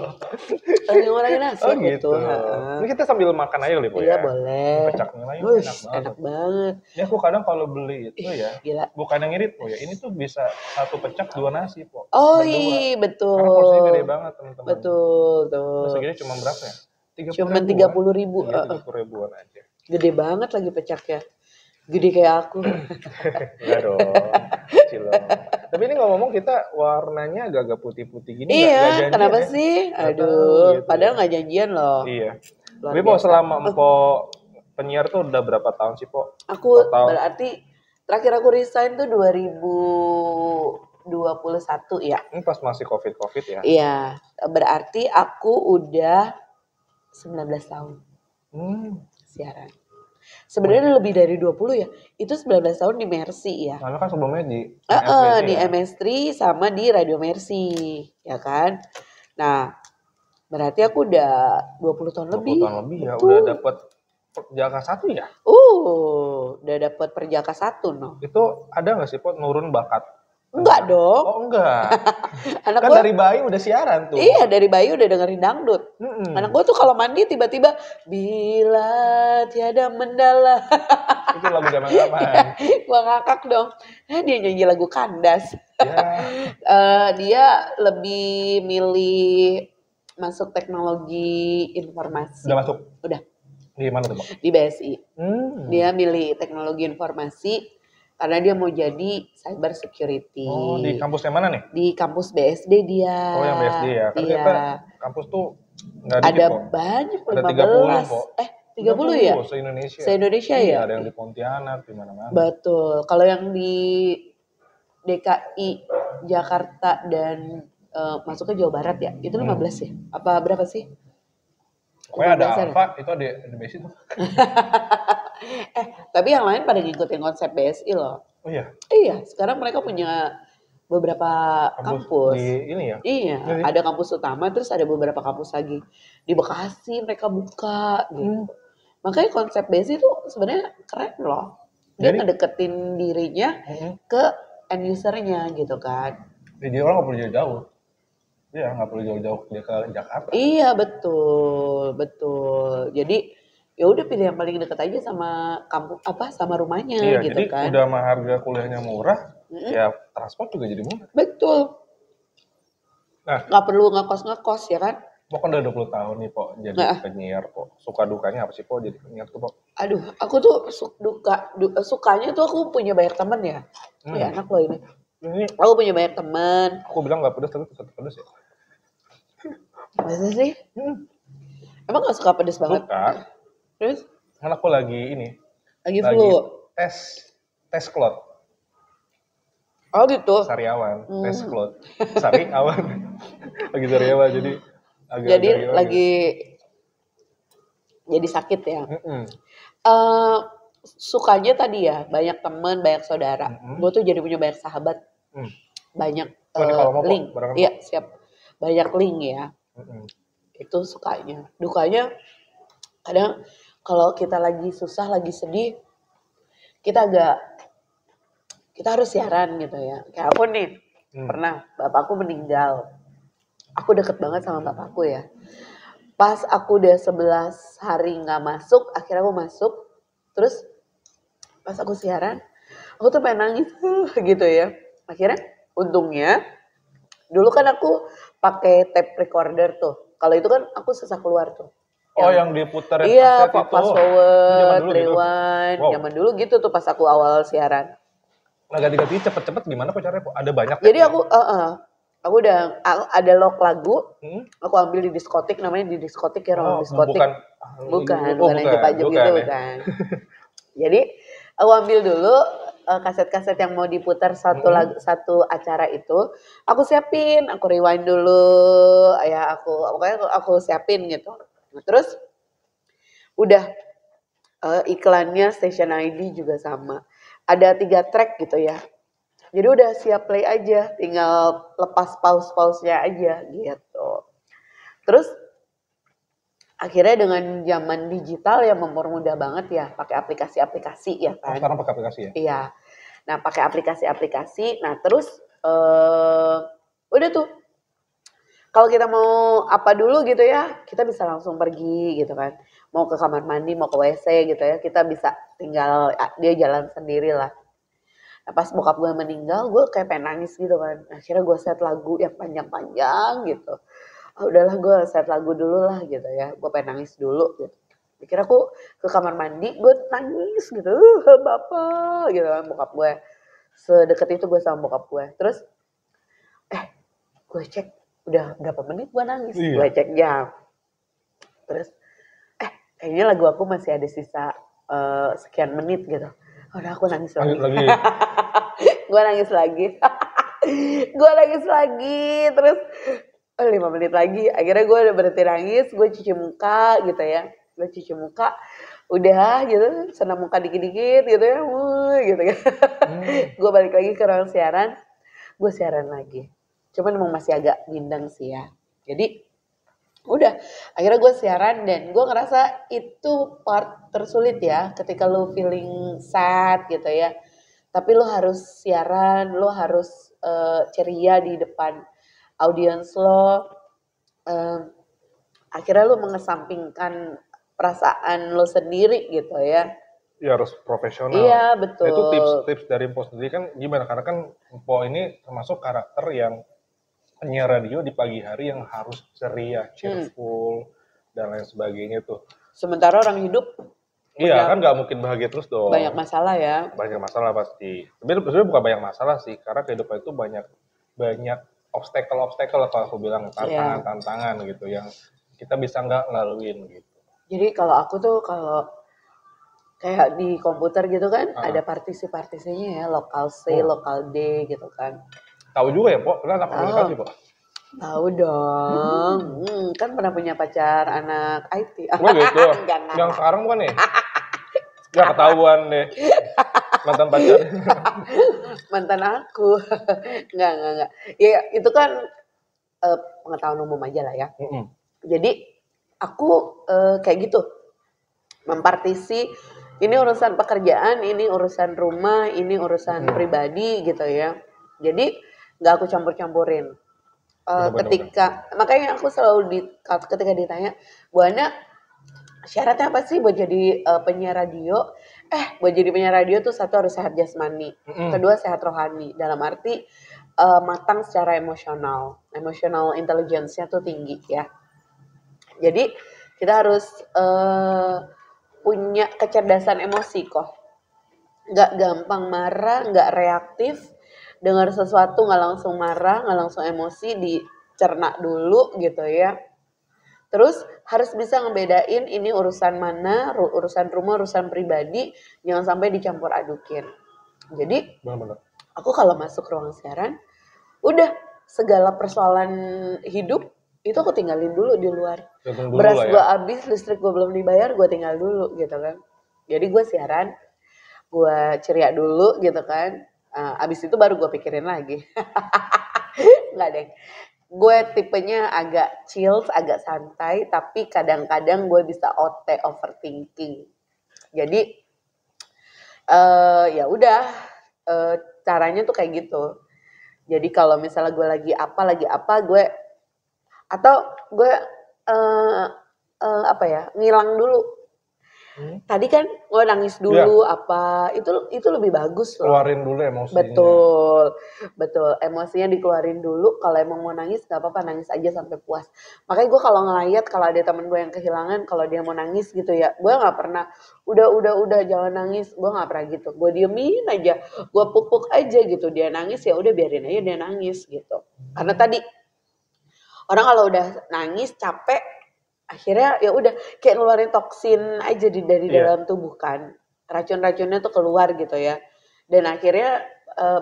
Lagi ngurangin nasi gitu. Ini kita sambil makan aja kali Po ya? Iya boleh. Pecaknya lagi enak banget. Ini aku kadang kalau beli itu ya, gila. Bukan yang ngirit Po ya, ini tuh bisa satu pecak 2 nasi Po. Iya betul. Karena porsinya gede banget teman-teman. Betul tuh. Segini cuma berapa ya? 30.000. 30.000-an aja. Gede banget lagi pecaknya. Gede kayak aku. Enggak dong. Cilok. Tapi ini ngomong kita warnanya agak-agak putih-putih gini. Iya, kenapa sih? Aduh, gitu padahal nggak janjian loh. Iya. Tapi Po selama Po penyiar tuh udah berapa tahun sih Po? Aku berarti terakhir aku resign tuh 2021 ya. Ini pas masih COVID ya? Iya, berarti aku udah 19 tahun siaran. Sebenarnya lebih dari 20 ya. Itu 19 tahun di Mercy ya. Karena kan sebelumnya di di MS3 sama di Radio Mercy, ya kan? Nah, berarti aku udah 20 tahun lebih. 20 tahun lebih ya, udah dapat Perjaka 1 ya? Udah dapat Perjaka 1 no. Itu ada nggak sih Po nurun bakat? Enggak dong. Oh enggak. Anak kan dari bayi udah siaran tuh. Iya, dari bayi udah dengerin dangdut. Anak gue tuh kalau mandi tiba-tiba bila tiada mendalam. Itu lagu zaman kapan? Gua ngakak dong. Dia nyanyi lagu kandas. Dia lebih milih masuk teknologi informasi. Udah masuk? Udah. Di mana tuh, Bang? Di BSI. Dia milih teknologi informasi karena dia mau jadi cyber security. Oh, di kampus yang mana nih? Di kampus BSD dia. Oh, yang BSD ya. Kan kita kampus tuh nggak ada banyak, ada 30 Po. 30 ya? Se-Indonesia. Se-Indonesia ya? Ada yang di Pontianak, di mana-mana. Betul. Kalau yang di DKI, Jakarta, dan masuk ke Jawa Barat ya, itu 15 ya? Apa berapa sih? Pokoknya ada Alfa, itu ada BSI tuh. Tapi yang lain pada ngikutin konsep BSI loh. Oh iya? Iya, sekarang mereka punya beberapa kampus. Di ini ya? Iya, ada kampus utama, terus ada beberapa kampus lagi. Di Bekasi mereka buka gitu. Makanya konsep BSI itu sebenarnya keren loh. Dia ngedeketin dirinya ke end usernya gitu kan. Jadi orang nggak perlu jauh-jauh. Iya, nggak perlu jauh-jauh dia ke Jakarta. Iya, betul. Jadi ya udah pilih yang paling dekat aja sama kampus sama rumahnya gitu jadi kan. Udah mah harga kuliahnya murah, ya transport juga jadi murah. Betul. Nah, nggak perlu ngekos ya kan? Pok kan udah 20 tahun nih, Pok, jadi penyiar, Pok. Suka dukanya apa sih, Pok, jadi penyiar tuh, Pok? Aduh, aku tuh sukanya tuh aku punya banyak teman ya. Ya enak loh ini. Aku punya banyak teman. Aku bilang nggak pedas, tapi tetap pedas ya. Masa sih? Emang gak suka pedas banget? Suka. Terus? Kan aku lagi ini. Lagi flu? Tes klot. Oh gitu? Sariawan, tes klot. Sariawan. Lagi sariawan, jadi agak jadi lagi jadi sakit ya. Sukanya tadi ya banyak teman, banyak saudara. Gue tuh jadi punya banyak sahabat, banyak link. Iya siap, banyak link ya. Itu sukanya. Dukanya kadang kalau kita lagi susah, lagi sedih, kita harus siaran gitu ya. Kayak aku nih pernah bapakku meninggal. Aku deket banget sama bapakku ya. Pas aku udah 11 hari gak masuk, akhirnya aku masuk. Terus pas aku siaran, aku tuh pengen nangis gitu ya. Akhirnya untungnya, dulu kan aku pakai tape recorder tuh. Kalau itu kan aku susah keluar tuh. Yang diputar iya, fast forward, rewind. Gitu. Zaman dulu gitu tuh pas aku awal siaran. Nah ganti-ganti cepet-cepet gimana Pak caranya? Ada banyak. Jadi aku udah ada lock lagu, aku ambil di diskotik, namanya di diskotik ya, ruang diskotik. Bukan yang Jepa-Jep gitu bukan. Jadi aku ambil dulu kaset-kaset yang mau diputar satu acara itu, aku siapin, aku rewind dulu, ya aku siapin gitu. Nah, terus udah iklannya Station ID juga sama, ada 3 track gitu ya. Jadi udah siap play aja, tinggal lepas pause-pausenya aja gitu. Terus akhirnya dengan zaman digital ya mempermudah banget ya, pakai aplikasi-aplikasi ya kan. Sekarang pakai aplikasi ya? Iya. Nah pakai aplikasi-aplikasi, nah terus udah tuh. Kalau kita mau apa dulu gitu ya, kita bisa langsung pergi gitu kan. Mau ke kamar mandi, mau ke WC gitu ya, kita bisa tinggal dia jalan sendiri lah. Nah, pas bokap gue meninggal, gue kayak pengen nangis gitu kan. Akhirnya gue set lagu yang panjang-panjang gitu. Udahlah gue set lagu dulu lah gitu ya. Gue pengen nangis dulu gitu. Akhirnya aku ke kamar mandi, gue nangis gitu. Bapak gitu kan bokap gue. Sedekat itu gue sama bokap gue. Terus gue cek udah berapa menit gue nangis. Iya. Gue cek jam. Terus kayaknya lagu aku masih ada sisa sekian menit gitu. Udah aku nangis lagi. Gue nangis lagi. Terus 5 menit lagi. Akhirnya gue udah berhenti nangis. Gue cuci muka gitu ya. Udah gitu. Senam muka dikit-dikit gitu ya. Gitu kan. Gue balik lagi ke ruang siaran. Gue siaran lagi. Cuman emang masih agak bindeng sih ya. Jadi udah, akhirnya gue siaran dan gue ngerasa itu part tersulit ya, ketika lo feeling sad gitu ya, tapi lo harus siaran, lo harus ceria di depan audiens lo, akhirnya lo mengesampingkan perasaan lo sendiri gitu ya. Iya harus profesional. Iya betul. Itu tips dari Empo sendiri kan gimana, karena kan Empo ini termasuk karakter yang penyiar radio di pagi hari yang harus ceria, cheerful, dan lain sebagainya tuh. Sementara orang hidup iya kan nggak mungkin bahagia terus dong. Banyak masalah ya. Banyak masalah pasti. Tapi sebenarnya bukan banyak masalah sih, karena kehidupan itu banyak obstacle kalau aku bilang, tantangan gitu yang kita bisa nggak ngelaluin gitu. Jadi kalau aku tuh kalau kayak di komputer gitu kan ada partisi-partisinya ya, lokal C, lokal D gitu kan. Tahu juga ya, Pok? Pernah komunikasi, Pok? Tahu dong. Kan pernah punya pacar anak IT. Oh gitu. Yang sekarang bukan nih? Ya ketahuan deh. Mantan pacar. Mantan aku. Enggak. Ya itu kan pengetahuan umum aja lah ya. Jadi aku kayak gitu. Mempartisi ini urusan pekerjaan, ini urusan rumah, ini urusan pribadi gitu ya. Jadi nggak aku campur-campurin. Makanya aku selalu ketika ditanya, Bu Ana, syaratnya apa sih buat jadi penyiar radio? Buat jadi penyiar radio tuh satu harus sehat jasmani, kedua sehat rohani. Dalam arti matang secara emosional intelligence-nya tuh tinggi ya. Jadi kita harus punya kecerdasan emosi kok. Nggak gampang marah, nggak reaktif. Dengar sesuatu nggak langsung marah, nggak langsung emosi, dicerna dulu gitu ya. Terus harus bisa ngebedain ini urusan mana, urusan rumah, urusan pribadi, jangan sampai dicampur adukin. Jadi aku kalau masuk ruang siaran, udah segala persoalan hidup itu aku tinggalin dulu di luar. Beras gue habis, listrik gue belum dibayar, gue tinggal dulu gitu kan. Jadi gue siaran, gue ceria dulu gitu kan. Abis itu baru gue pikirin lagi. Enggak deh. Gue tipenya agak chill, agak santai, tapi kadang-kadang gue bisa overthinking. Jadi ya udah, caranya tuh kayak gitu. Jadi kalau misalnya gue lagi apa gue ngilang dulu. Tadi kan gue nangis dulu itu lebih bagus loh. Keluarin dulu emosinya. Betul, emosinya dikeluarin dulu. Kalau emang mau nangis gak apa-apa, nangis aja sampai puas. Makanya gue kalau ngelayat, kalau ada temen gue yang kehilangan, kalau dia mau nangis gitu ya, gue gak pernah udah jangan nangis, gue gak pernah gitu. Gue diemin aja, gue pupuk aja gitu. Dia nangis ya udah biarin aja dia nangis gitu. Karena tadi orang kalau udah nangis capek, akhirnya ya udah kayak ngeluarin toksin aja dari dalam tubuh kan, racun-racunnya tuh keluar gitu ya, dan akhirnya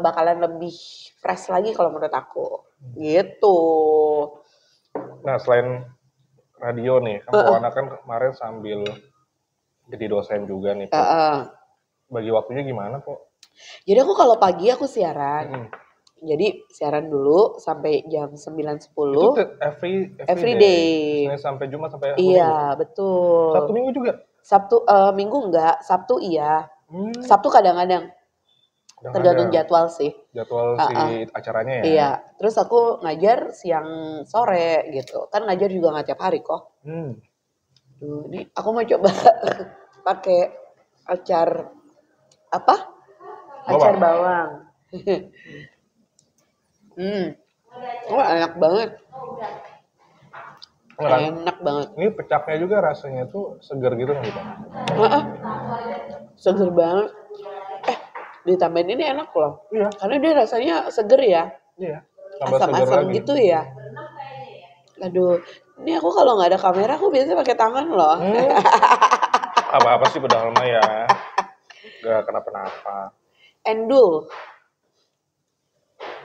bakalan lebih fresh lagi kalau menurut aku gitu. Nah selain radio nih, kamu anak kan kemarin sambil jadi dosen juga nih, bagi waktunya gimana kok? Jadi aku kalau pagi aku siaran. Jadi siaran dulu sampai jam 9.10. Itu every day. Senin sampai Jumat sampai Minggu. Iya, betul. Sabtu Minggu juga? Sabtu Minggu enggak, Sabtu iya. Sabtu kadang-kadang. Tergantung jadwal sih. Jadwal si acaranya ya. Iya, terus aku ngajar siang sore gitu. Kan ngajar juga nggak tiap hari kok. Duh, ini aku mau coba pakai acar acar bawang. Enak banget. Enak banget. Ini pecaknya juga rasanya tuh seger gitu kan gitu. Seger banget. Ditambahin ini enak loh. Iya. Karena dia rasanya seger ya. Iya. Asam-asam gitu ya. Aduh, ini aku kalau nggak ada kamera aku biasanya pakai tangan loh. Apa-apa sih padahal mah ya. Gak kenapa-napa. Endul.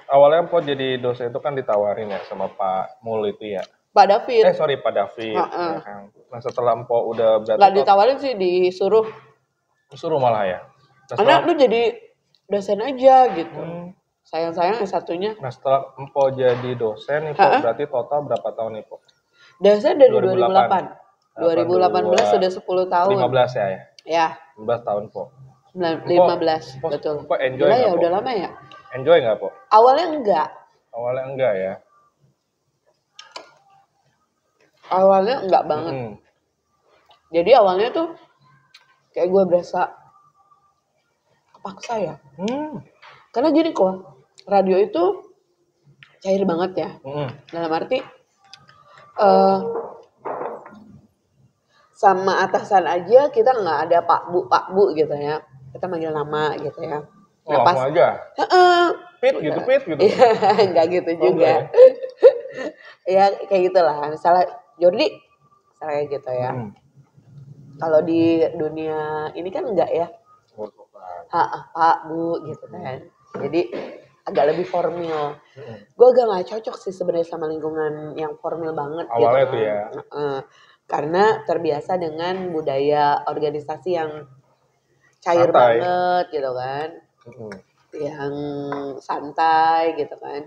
Awalnya Mpok jadi dosen itu kan ditawarin ya sama Pak Mul itu ya. Pak David. Pak David. Ya kan. Nah setelah Mpok udah berarti. Nggak ditawarin sih, disuruh. Disuruh malah ya. Anak lu jadi dosen aja gitu. Sayang-sayang satunya. Nah setelah Mpok jadi dosen nih Pok, berarti total berapa tahun nih Pok? Dosen dari 2008. 2018 sudah 10 tahun. 15 ya? Ya. 15 tahun Pok. 15, betul. Pok enjoy nggak Pok? Udah lama ya? Enjoy nggak Pok? Awalnya enggak. Awalnya enggak ya? Awalnya enggak banget. Jadi awalnya tuh kayak gue berasa kepaksa ya. Karena gini kok, radio itu cair banget ya. Dalam arti sama atasan aja kita nggak ada pak bu gitu ya. Kita manggil nama gitu ya. Nah, langsung aja? Pit gitu. Enggak gitu juga. Ya kayak gitulah. Misalnya Jordi, misalnya gitu ya. Kalau di dunia ini kan enggak ya. Pak, Bu gitu kan. Jadi agak lebih formal. Gue agak nggak cocok sih sebenarnya sama lingkungan yang formal banget. Awalnya gitu tuh ya. Karena terbiasa dengan budaya organisasi yang cair banget gitu kan. Yang santai gitu kan.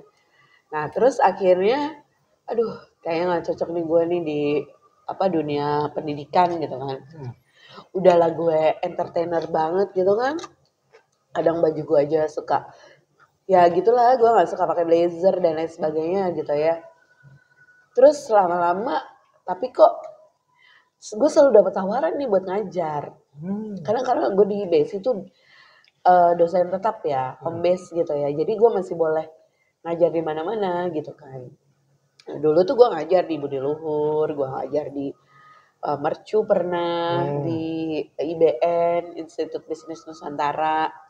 Nah terus akhirnya, aduh kayaknya nggak cocok nih gue nih di dunia pendidikan gitu kan. Udahlah gue entertainer banget gitu kan. Kadang baju gue aja suka, ya gitulah, gue nggak suka pakai blazer dan lain sebagainya gitu ya. Terus lama-lama, tapi kok gue selalu dapat tawaran nih buat ngajar. Karena gue di base itu dosen tetap ya, home base gitu ya. Jadi gue masih boleh ngajar di mana-mana gitu kan. Nah, dulu tuh gue ngajar di Budi Luhur, gue ngajar di Mercu pernah, di IBN, Institut Bisnis Nusantara.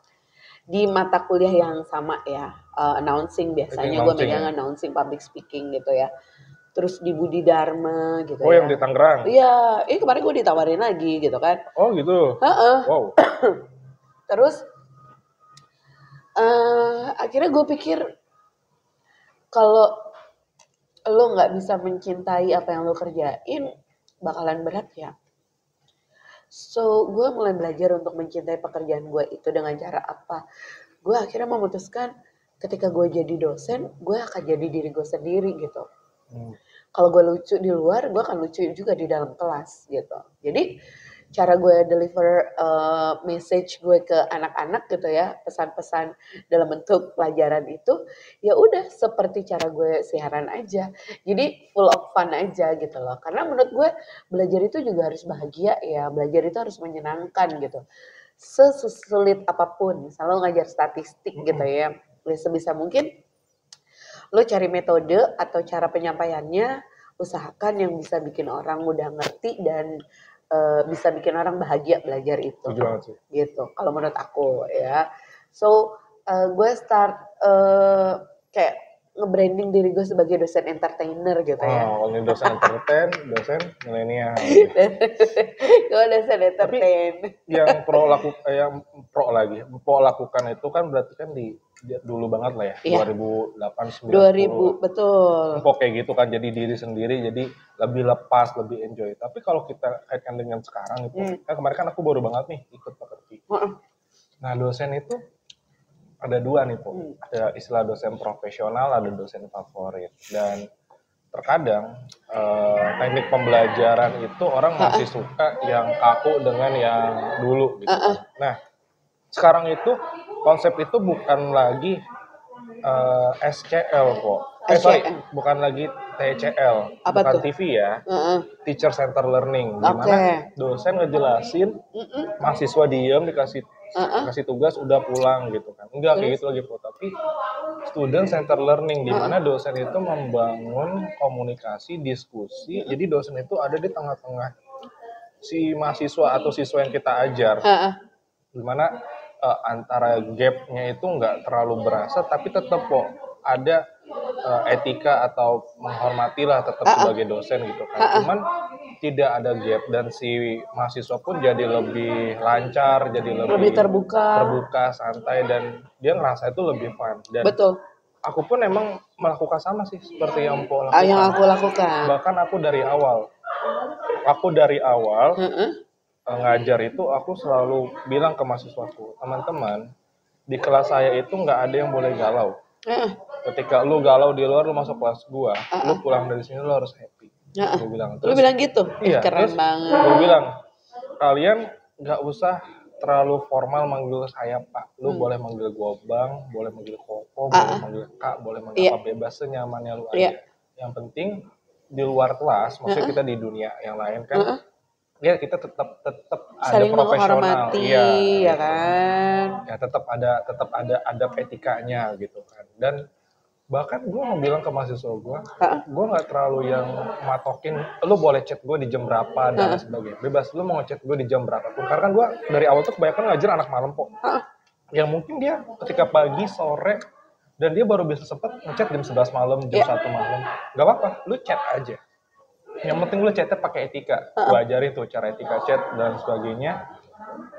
Di mata kuliah yang sama ya, announcing biasanya gue megang announcing, public speaking gitu ya. Terus di Budi Dharma gitu ya. Oh yang di Tangerang? Iya, kemarin gue ditawarin lagi gitu kan. Oh gitu? Wow. Terus akhirnya gue pikir kalau lo gak bisa mencintai apa yang lo kerjain, bakalan berat ya. So gue mulai belajar untuk mencintai pekerjaan gue itu dengan cara apa. Gue akhirnya memutuskan ketika gue jadi dosen, gue akan jadi diri gue sendiri gitu. Kalau gue lucu di luar, gue akan lucu juga di dalam kelas gitu. Jadi cara gue deliver message gue ke anak-anak gitu ya, pesan-pesan dalam bentuk pelajaran itu, ya udah seperti cara gue siaran aja. Jadi full of fun aja gitu loh. Karena menurut gue belajar itu juga harus bahagia ya, belajar itu harus menyenangkan gitu. Sesulit apapun, misalnya lo ngajar statistik gitu ya, sebisa mungkin lo cari metode atau cara penyampaiannya, usahakan yang bisa bikin orang mudah ngerti dan bisa bikin orang bahagia belajar itu. Gitu, kalau menurut aku ya. So, gue start kayak nge-branding diri gue sebagai dosen entertainer gitu ya. Oh, ini dosen entertain, dosen milenial. Gue dosen entertain. Tapi yang pro lakukan itu kan berarti kan dulu banget lah ya, 2008 90. 2000 betul. Kok kayak gitu kan, jadi diri sendiri, jadi lebih lepas, lebih enjoy. Tapi kalau kita kaitkan dengan sekarang itu, kan kemarin kan aku baru banget nih ikut pekerti. Nah dosen itu ada dua nih Po, ada istilah dosen profesional, ada dosen favorit. Dan terkadang teknik pembelajaran itu orang masih suka yang kaku dengan yang dulu gitu. Nah sekarang itu konsep itu bukan lagi SCL kok. Bukan lagi TCL. Apa bukan tuh? TV ya. Teacher Center Learning. Dimana dosen ngejelasin, mahasiswa diem dikasih tugas udah pulang gitu kan. Enggak kayak gitu lagi Po. Tapi Student Center Learning, dimana dosen itu membangun komunikasi, diskusi. Jadi dosen itu ada di tengah-tengah si mahasiswa atau siswa yang kita ajar. Dimana antara gapnya itu nggak terlalu berasa, tapi tetap kok ada etika atau menghormatilah tetap sebagai dosen gitu kan. Cuman tidak ada gap dan si mahasiswa pun jadi lebih lancar, jadi lebih terbuka, santai, dan dia ngerasa itu lebih fun. Dan betul. Aku pun emang melakukan sama sih seperti yang Po lakukan. Yang aku lakukan. Bahkan aku dari awal ngajar itu aku selalu bilang ke mahasiswaku, teman-teman di kelas saya itu nggak ada yang boleh galau. Ketika lu galau di luar, lu masuk kelas gua, lu pulang dari sini lu harus happy. Gue bilang. Lu bilang gitu? Iya. Keren banget. Gue bilang, kalian nggak usah terlalu formal manggil saya Pak. Lu boleh manggil gua Bang, boleh manggil Koko, boleh manggil Kak, boleh manggil apa, bebas senyamannya lu aja. Yang penting di luar kelas, maksudnya kita di dunia yang lain kan. Ya kita tetap ada profesional, ya kan. Ya tetap ada adab etikanya gitu kan. Dan bahkan gue mau bilang ke mahasiswa gue nggak terlalu yang matokin, lu boleh chat gue di jam berapa dan sebagainya. Bebas, lu mau ngechat gue di jam berapapun. Karena kan gue dari awal tuh kebanyakan ngajar anak malam kok. Yang mungkin dia ketika pagi, sore, dan dia baru bisa sempet ngechat jam 11 malam, jam 1 malam. Gak apa-apa, lu chat aja. Yang penting lu chatnya pakai etika. Gue ajarin tuh cara etika chat dan sebagainya.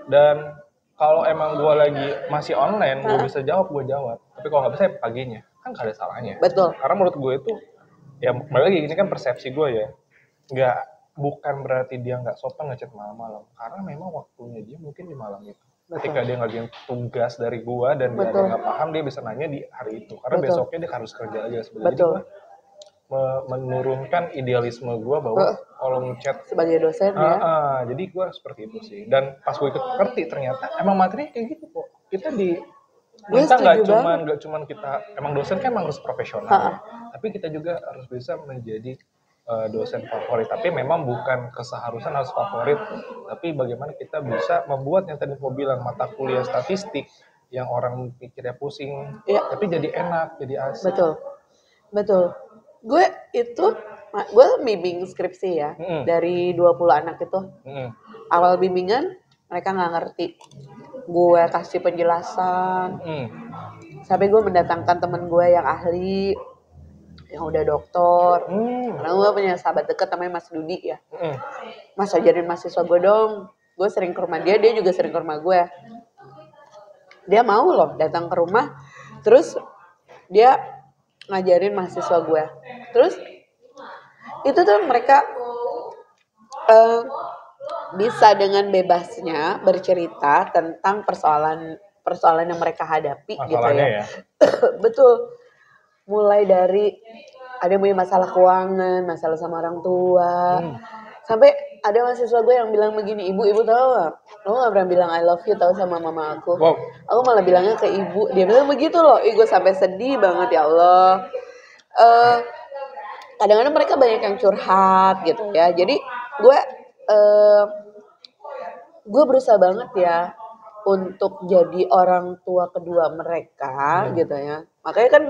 Dan kalau emang gue lagi masih online, gue bisa jawab, gue jawab. Tapi kalau nggak bisa ya paginya, kan gak ada salahnya. Betul. Karena menurut gue itu, ya balik lagi ini kan persepsi gue ya. Bukan berarti dia nggak sopan ngechat malam-malam. Karena memang waktunya dia mungkin di malam itu. Ketika dia ngerjain tugas dari gue dan dia nggak paham, dia bisa nanya di hari itu. Karena besoknya dia harus kerja aja sebenarnya. Jadi gue menurunkan idealisme gue bahwa kalau ngechat sebagai dosen ya. Jadi gue seperti itu sih. Dan pas gue ikut ngerti ternyata emang materinya kayak gitu kok. Kita minta nggak cuman kita emang dosen kan emang harus profesional. Ya. Tapi kita juga harus bisa menjadi dosen favorit. Tapi memang bukan keseharusan harus favorit. Tapi bagaimana kita bisa membuat yang tadi gue bilang mata kuliah statistik yang orang pikirnya pusing, tapi jadi enak, jadi asik. Betul. Gue bimbing skripsi ya, dari 20 anak itu. Awal bimbingan mereka nggak ngerti, gue kasih penjelasan, sampai gue mendatangkan temen gue yang ahli, yang udah doktor. Karena gue punya sahabat deket namanya Mas Dudi ya. Mas ajarin mahasiswa gue dong. Gue sering ke rumah dia juga sering ke rumah gue. Dia mau loh datang ke rumah, terus dia ngajarin mahasiswa gue. Terus itu tuh mereka bisa dengan bebasnya bercerita tentang persoalan yang mereka hadapi gitu ya. Betul. Mulai dari ada yang punya masalah keuangan, masalah sama orang tua. Sampai ada mahasiswa gue yang bilang begini, ibu tahu gak? Lo gak pernah bilang I love you tahu sama mama aku. Aku malah bilangnya ke ibu. Dia bilang begitu loh. Gue sampai sedih banget, ya Allah. Kadang-kadang mereka banyak yang curhat gitu ya. Jadi gue berusaha banget ya untuk jadi orang tua kedua mereka gitu ya. Makanya kan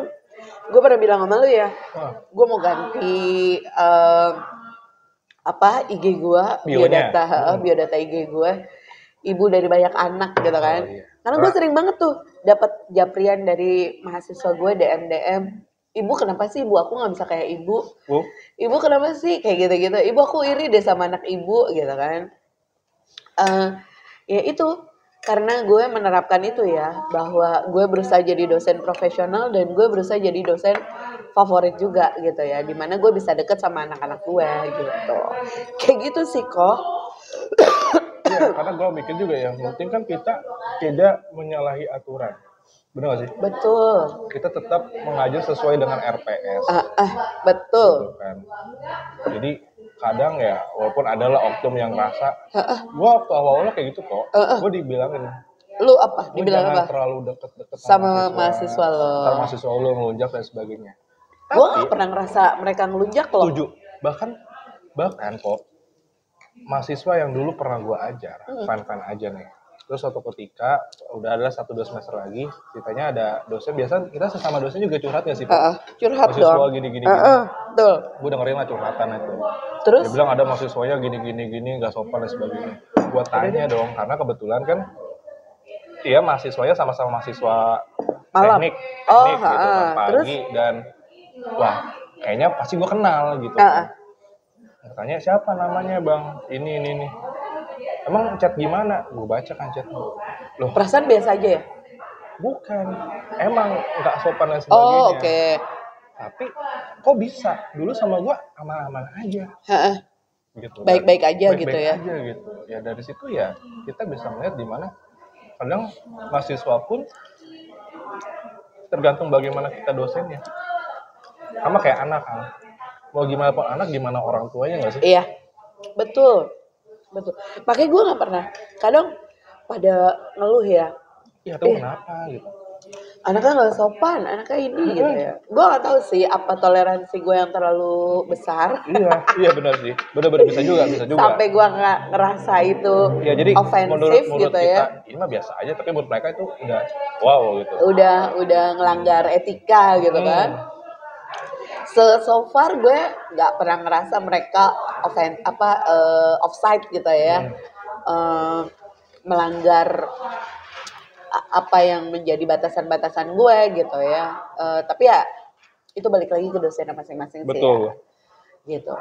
gue pernah bilang sama lu ya, gue mau ganti IG gue, biodata IG gue, ibu dari banyak anak gitu kan. Karena gue sering banget tuh dapat japrian dari mahasiswa gue DM, ibu kenapa sih ibu aku nggak bisa kayak ibu? Ibu kenapa sih kayak gitu-gitu? Ibu aku iri deh sama anak ibu gitu kan. Ya itu karena gue menerapkan itu ya, bahwa gue berusaha jadi dosen profesional dan gue berusaha jadi dosen favorit juga gitu ya, dimana gue bisa deket sama anak-anak gue gitu. Kayak gitu sih kok. Ya, karena gue mikir juga yang penting kan kita tidak menyalahi aturan. Benar gak sih? Betul. Kita tetap mengajar sesuai dengan RPS. Betul. Gitu kan. Jadi kadang ya walaupun adalah oknum yang ngerasa, gue waktu awal-awal kayak gitu kok, gue dibilangin. Lu apa? Dibilang jangan apa? Terlalu deket-deket sama mahasiswa lo. Sama mahasiswa lo ngelunjak dan sebagainya. Gue gak pernah ngerasa mereka ngelunjak loh. Setuju. Bahkan kok mahasiswa yang dulu pernah gue ajar, fan-fan aja nih. Terus suatu ketika udah ada 1-2 semester lagi, ceritanya ada dosen, biasa kita sesama dosen juga curhat gak sih Pak? Curhat mahasiswa dong. Gini. Betul. Gue dengerin lah curhatan itu. Terus? Dia bilang ada mahasiswanya gini, gak sopan dan sebagainya. Gue tanya dong, karena kebetulan kan dia mahasiswanya sama-sama mahasiswa teknik gitu kan, pagi. Terus? Dan wah kayaknya pasti gue kenal gitu. Tanya siapa namanya bang, ini. Emang chat gimana? Gue baca kan chat. Loh, perasaan biasa aja ya? Bukan, emang nggak sopan dan sebagainya. Oke. Tapi kok bisa? Dulu sama gue aman-aman aja. Gitu. Baik-baik aja baik-baik gitu ya? Aja gitu. Ya dari situ ya kita bisa melihat di mana kadang mahasiswa pun tergantung bagaimana kita dosennya. Sama kayak anak kan. Mau gimana pun anak, gimana orang tuanya nggak sih? Iya, betul. Makanya gue nggak pernah. Kadang pada ngeluh ya. Iya tuh kenapa gitu? Anaknya nggak sopan, anaknya ini gitu ya. Gue nggak tahu sih apa toleransi gue yang terlalu besar. Iya benar sih. Benar bisa juga. Sampai gue nggak ngerasa itu ofensif gitu kita, ya. Ini mah biasa aja, tapi menurut mereka itu udah wow gitu. Udah ngelanggar etika gitu kan. So far gue nggak pernah ngerasa mereka offside gitu ya, melanggar apa yang menjadi batasan-batasan gue gitu ya. Tapi ya itu balik lagi ke dosen masing-masing. Betul. Sih ya. gitu.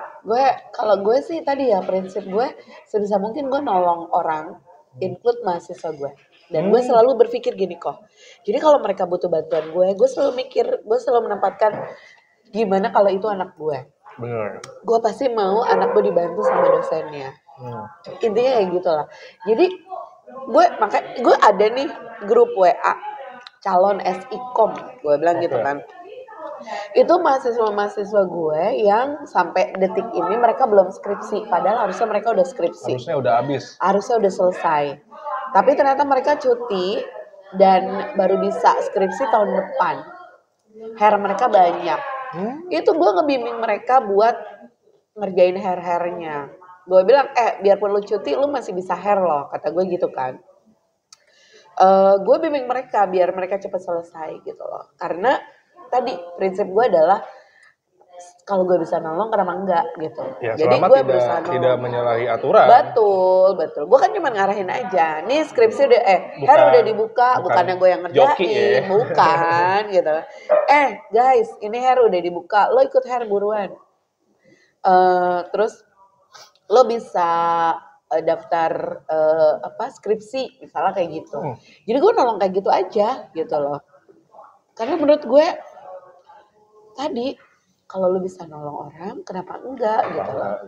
Kalau gue sih tadi ya prinsip gue sebisa mungkin gue nolong orang, include mahasiswa gue. Dan gue selalu berpikir gini kok. Jadi kalau mereka butuh bantuan gue selalu menempatkan gimana kalau itu anak gue. Benar. Gue pasti mau anak gue dibantu sama dosennya. Intinya kayak gitulah. Jadi gue ada nih grup WA calon SIKOM, gue bilang gitu kan. Itu mahasiswa gue yang sampai detik ini mereka belum skripsi, padahal harusnya mereka udah skripsi. Harusnya udah habis. Harusnya udah selesai. Tapi ternyata mereka cuti dan baru bisa skripsi tahun depan. Hair mereka banyak. Itu gue ngebimbing mereka buat ngerjain hair-hairnya. Gue bilang, biarpun lu cuti, lu masih bisa hair loh, kata gue gitu kan. Gue bimbing mereka biar mereka cepat selesai gitu loh. Karena tadi prinsip gue adalah kalau gue bisa nolong kenapa enggak gitu. Ya, jadi gue tidak menyalahi aturan. Betul. Gue kan cuma ngarahin aja. Nih skripsi udah hair udah dibuka, bukannya gue yang ngerjain, bukan gitu. Guys, ini hair udah dibuka, lo ikut hair buruan. Terus lo bisa daftar skripsi misalnya kayak gitu. Jadi gue nolong kayak gitu aja gitu loh. Karena menurut gue tadi kalau lu bisa nolong orang kenapa enggak gitu loh.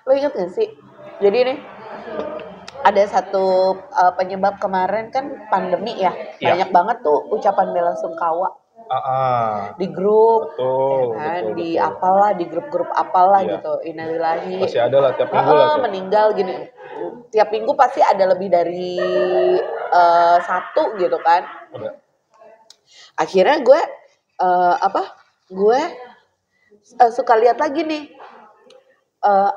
Lo ingat gak sih? Jadi nih ada satu penyebab kemarin kan pandemi ya. Banyak banget tuh ucapan bela sungkawa. Di grup, betul, di apalah, di grup-grup apalah gitu. Innalillahi. Masih ada lah tiap minggu lah. Meninggal gini. Tiap minggu pasti ada lebih dari satu gitu kan. Akhirnya gue suka lihat lagi nih.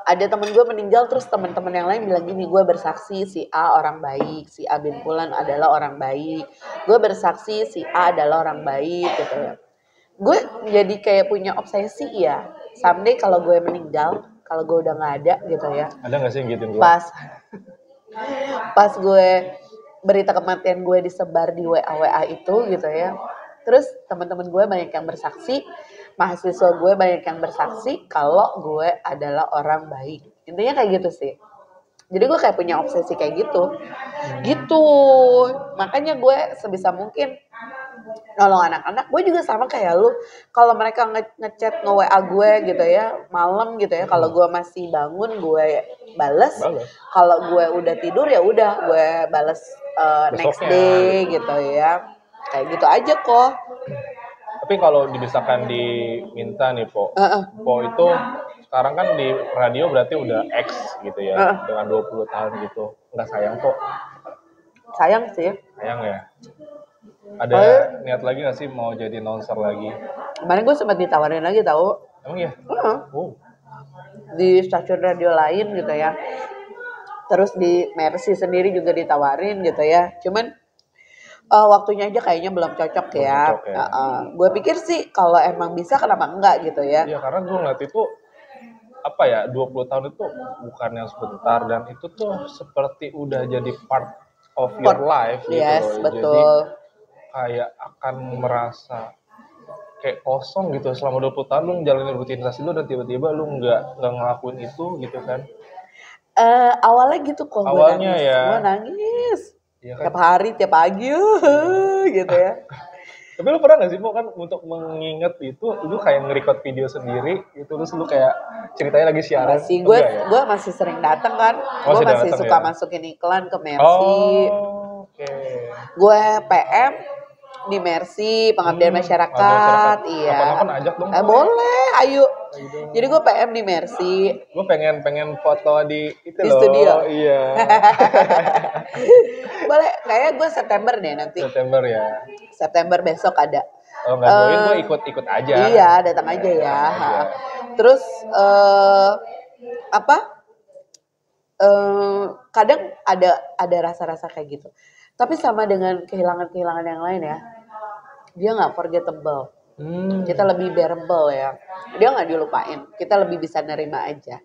Ada temen gue meninggal, terus teman-teman yang lain bilang gini, gue bersaksi si A orang baik, si A bin Fulan adalah orang baik, gue bersaksi si A adalah orang baik gitu ya. Gue jadi kayak punya obsesi ya, someday kalau gue meninggal, kalau gue udah gak ada gitu ya. Ada gak sih yang gituin gue? Pas gue berita kematian gue disebar di WA itu gitu ya, terus teman-teman gue banyak yang bersaksi, mahasiswa gue banyak yang bersaksi kalau gue adalah orang baik. Intinya kayak gitu sih. Jadi gue kayak punya obsesi kayak gitu. Gitu. Makanya gue sebisa mungkin nolong anak-anak. Gue juga sama kayak lu. Kalau mereka ngechat nge-WA gue gitu ya, malam gitu ya, kalau gue masih bangun gue bales. Kalau gue udah tidur ya udah gue bales next day gitu ya. Kayak gitu aja kok. Tapi kalau misalkan diminta nih Po itu sekarang kan di radio berarti udah X gitu ya, dengan 20 tahun gitu. Nggak sayang Po? Sayang sih. Sayang ya? Ada niat lagi nggak sih mau jadi announcer lagi? Kemarin gue sempat ditawarin lagi tahu. Emang ya? Di stasiun radio lain gitu ya. Terus di Mercy sendiri juga ditawarin gitu ya. Cuman waktunya aja kayaknya belum cocok ya. Gue pikir sih kalau emang bisa kenapa enggak gitu ya. Iya, karena gue ngeliat itu 20 tahun itu bukan yang sebentar, dan itu tuh seperti udah jadi part of your life gitu. Yes, betul. Jadi kayak akan merasa kayak kosong gitu selama 20 tahun lu ngejalanin rutinitas lu dan tiba-tiba lu nggak ngelakuin itu gitu kan. Awalnya gitu kok. Awalnya gue nangis. Ya kan? Tiap hari, tiap pagi gitu ya. Tapi lu pernah gak sih Po kan untuk mengingat itu, lu kayak nge-record video sendiri gitu, terus lu kayak ceritanya lagi siaran? Gue masih sering datang kan. Gue masih suka masukin iklan ke Mercy. Gue PM di Mercy, pengabdian masyarakat. Iya. Kapan-kapan ajak dong. Boleh, ayo. Jadi gue PM di Mercy. Gue pengen foto di studio. Iya. Boleh, kayaknya gue September deh nanti. September ya. September besok ada. Kalau nggak join gue ikut aja. Iya, datang aja ya. Terus kadang ada rasa-rasa kayak gitu. Tapi sama dengan kehilangan yang lain ya. Dia nggak forgettable. Kita lebih bearable ya. Dia nggak dilupain. Kita lebih bisa nerima aja.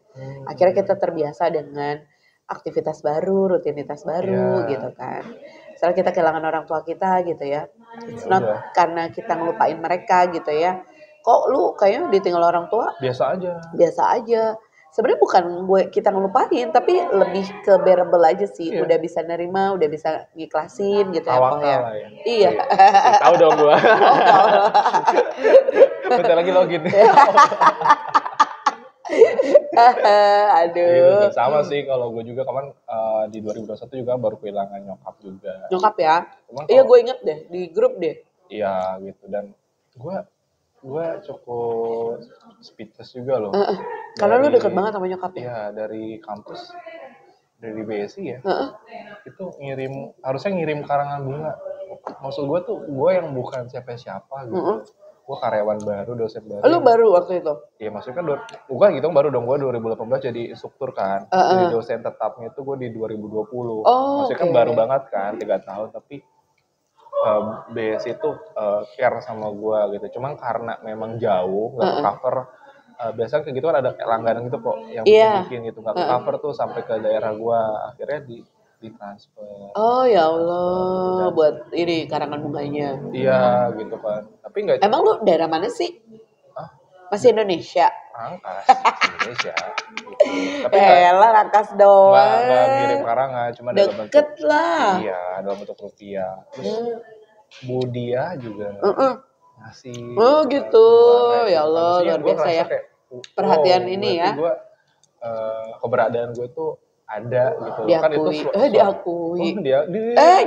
Akhirnya kita terbiasa dengan aktivitas baru, rutinitas baru gitu kan. Misalnya kita kehilangan orang tua kita gitu ya. It's not karena kita ngelupain mereka gitu ya. kok lu kayaknya ditinggal orang tua biasa aja. Sebenarnya bukan kita ngelupain, tapi lebih ke bearable aja sih. Iya. Udah bisa nerima, udah bisa ngiklasin gitu ya. Iya. Tahu dong gua. Bentar lagi login. Aduh. Gitu, sama sih kalau gue juga kemarin di 2021 juga baru kehilangan nyokap juga. Nyokap ya? Iya gue inget deh, di grup deh. Iya gitu, dan gue cukup speechless juga loh. Karena lu deket banget sama nyokapnya. Iya, dari kampus, dari BSI ya. Itu harusnya ngirim karangan bunga. Maksud gue tuh, gue yang bukan siapa-siapa gitu. Gue karyawan baru, dosen baru. Lu baru waktu itu? Iya, maksudnya kan bukan gitu baru dong, gue 2018 jadi instruktur kan. Jadi dosen tetapnya itu gue di 2020. Maksudnya kan baru banget kan, 3 tahun, tapi BS itu care sama gue gitu. Cuman karena memang jauh, nggak cover. Biasanya kayak gitu kan ada langganan gitu kok yang bikin gitu, nggak cover tuh sampai ke daerah gue. Akhirnya ditransfer. Oh ya Allah, buat ini karangan bunganya. Iya gitu kan. Tapi nggak. Emang lu daerah mana sih? Masih Indonesia? Rangkas, Indonesia. Gitu. Tapi Rangkas doang. Nggak ngirim karangan, cuma dalam bentuk. Deket lah. Iya, dalam bentuk rupiah. Terus Budia juga ngasih. Oh gitu, ya Allah luar biasa ya. Perhatian ini ya. Gue keberadaan gue tuh ada gitu. Diakui. Kan itu diakui.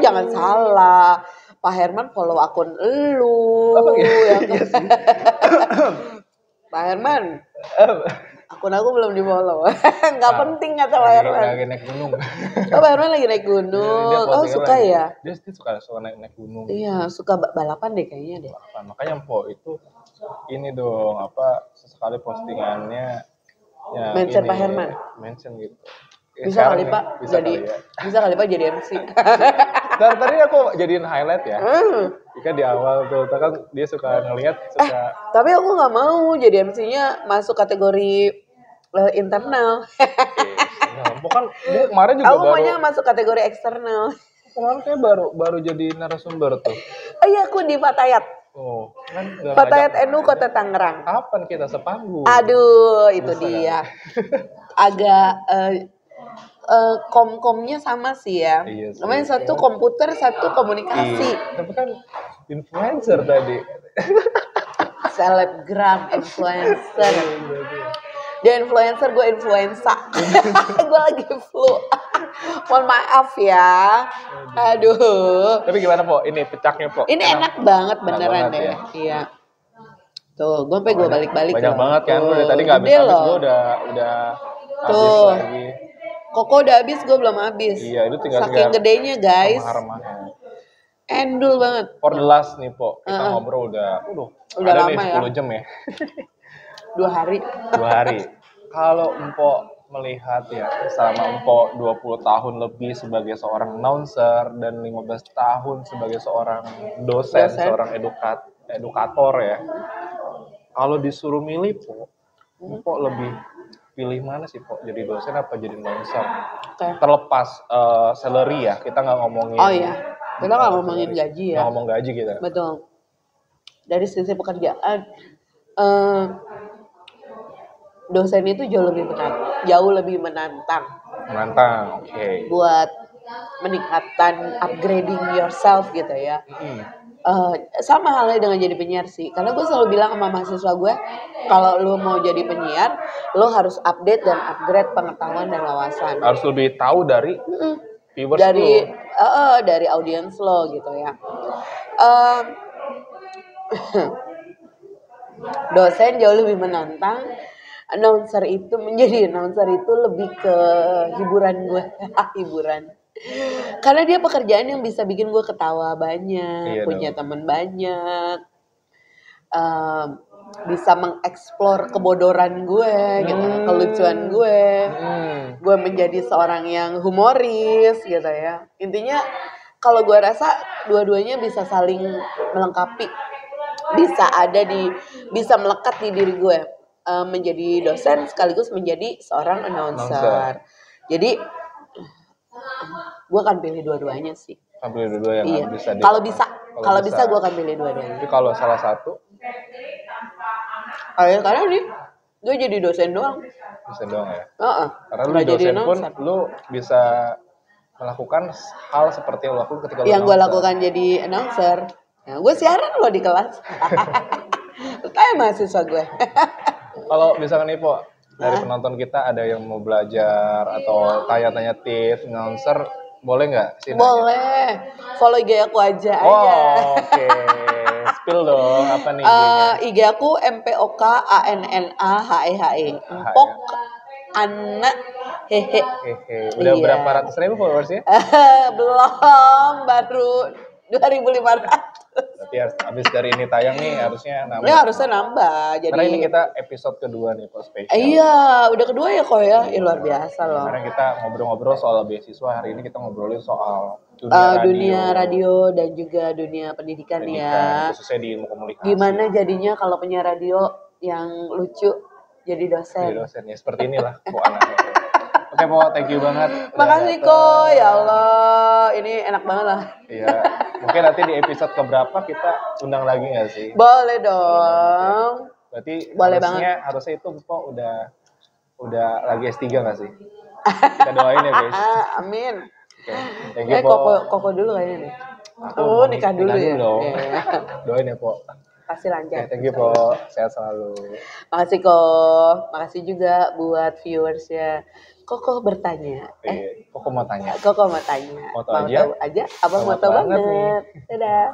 Jangan salah. Pak Herman follow akun elu. Apa ya? Pak Herman. Akun aku belum di follow. Nggak penting kata Pak Herman. Lagi naik gunung. Pak Herman lagi naik gunung. Suka ya? Dia suka naik gunung. Iya, suka balapan deh kayaknya deh. Makanya Po itu ini dong sesekali postingannya. Ya, mention Pak Herman. Mention gitu. Bisa kali Pak jadi MC. Tadi aku jadiin highlight ya. Kan di awal tuh kan dia suka ngelihat tapi aku nggak mau jadi MC-nya masuk kategori internal. Bukan kemarin juga aku maunya masuk kategori eksternal. Kemarin kayak baru jadi narasumber tuh. Iya, aku di Fatayat. Kan Fatayat NU Kota Tangerang. Kapan kita sepanggung? Aduh, itu dia. Agak komnya sama sih ya. Iya, namanya satu komputer, satu komunikasi. Tapi kan influencer tadi. Selebgram, influencer. Dia influencer, gue influenza. Gue lagi flu. Mohon maaf ya. Aduh. Tapi gimana Po? Ini pecaknya Po? Ini enak banget beneran deh. Ya? Iya. Tuh, gue sampai gue balik-balik. Banyak banget kan. Gue dari tadi nggak habis-habis. Gue udah habis lagi. Koko udah habis, gue belum habis. Iya, itu tinggal saking gedenya guys. Endul banget. For the last nih Po, kita ngobrol udah lama nih, 10 jam ya. 2 hari. 2 hari. Kalau Empok melihat ya, selama Empok 20 tahun lebih sebagai seorang announcer dan 15 tahun sebagai seorang dosen. Seorang edukator ya. Kalau disuruh milih Po, Empok lebih pilih mana sih Po? Jadi dosen apa jadi announcer? Terlepas salary ya, kita nggak ngomongin. Oh iya, kita nggak ngomongin gaji ya. Nggak ngomong gaji kita. Betul. Dari sisi pekerjaan, dosen itu jauh lebih menantang. Menantang, oke. Buat meningkatkan upgrading yourself gitu ya. Sama halnya dengan jadi penyiar sih, karena gue selalu bilang sama mahasiswa gue, kalau lo mau jadi penyiar, lo harus update dan upgrade pengetahuan dan wawasan. Harus lebih tahu dari viewers dari audiens lo gitu ya. Dosen jauh lebih menantang. Menjadi announcer itu lebih ke hiburan gue, hiburan. Karena dia pekerjaan yang bisa bikin gue ketawa banyak, punya teman banyak, bisa mengeksplor kebodoran gue, gitu, kelucuan gue. Gue menjadi seorang yang humoris, gitu ya. Intinya, kalau gue rasa dua-duanya bisa saling melengkapi, bisa melekat di diri gue, menjadi dosen sekaligus menjadi seorang announcer. Jadi gue akan pilih dua-duanya sih. Pilih dua-duanya yang bisa. Kalau bisa gue akan pilih dua-duanya. Tapi kalau salah satu, Karena nih gue jadi dosen doang. Dosen doang ya? Karena lu dosen pun lu bisa melakukan hal seperti yang lu lakukan ketika lu yang gue lakukan jadi announcer. Nah, gue siaran loh di kelas. Kayak mahasiswa gue. Kalau misalkan nih Po, dari penonton kita ada yang mau belajar atau tanya-tanya tips announcer, boleh nggak sih? Boleh. Follow IG aku aja. Oke. Spill dong, apa nih IG aku MPOKANNAHEHE. Empok Anna hehe. Udah berapa ratus ribu followersnya? Belum, baru 2.500. Berarti abis dari ini tayang nih harusnya nambah. Ya harusnya nambah. Jadi... Karena ini kita episode kedua nih Po spesial. Iya, udah kedua ya kok ya. Luar biasa loh. Karena kita ngobrol-ngobrol soal beasiswa, hari ini kita ngobrolin soal dunia radio dan juga dunia pendidikan ya. Khususnya di ilmu komunikasi. Gimana jadinya kalau penyiar radio yang lucu jadi dosen? Jadi dosen ya, seperti inilah Po anaknya. Oke Po, thank you banget. Makasih kok, ya Allah, ini enak banget lah. Iya, mungkin nanti di episode keberapa kita undang lagi nggak sih? Boleh dong. Berarti boleh harusnya itu Po udah lagi S3 nggak sih? Kita doain ya guys. Amin. Oke, thank you Po. Koko dulu kayaknya nih. Nikah dulu ya. Dong. Doain ya Po. Pasti lancar. Thank you Po, sehat selalu. Makasih kok, makasih juga buat viewers ya. Koko bertanya. Koko mau tanya. Koko mau tanya. Mau tahu aja? Apa mau tahu banget? Dadah.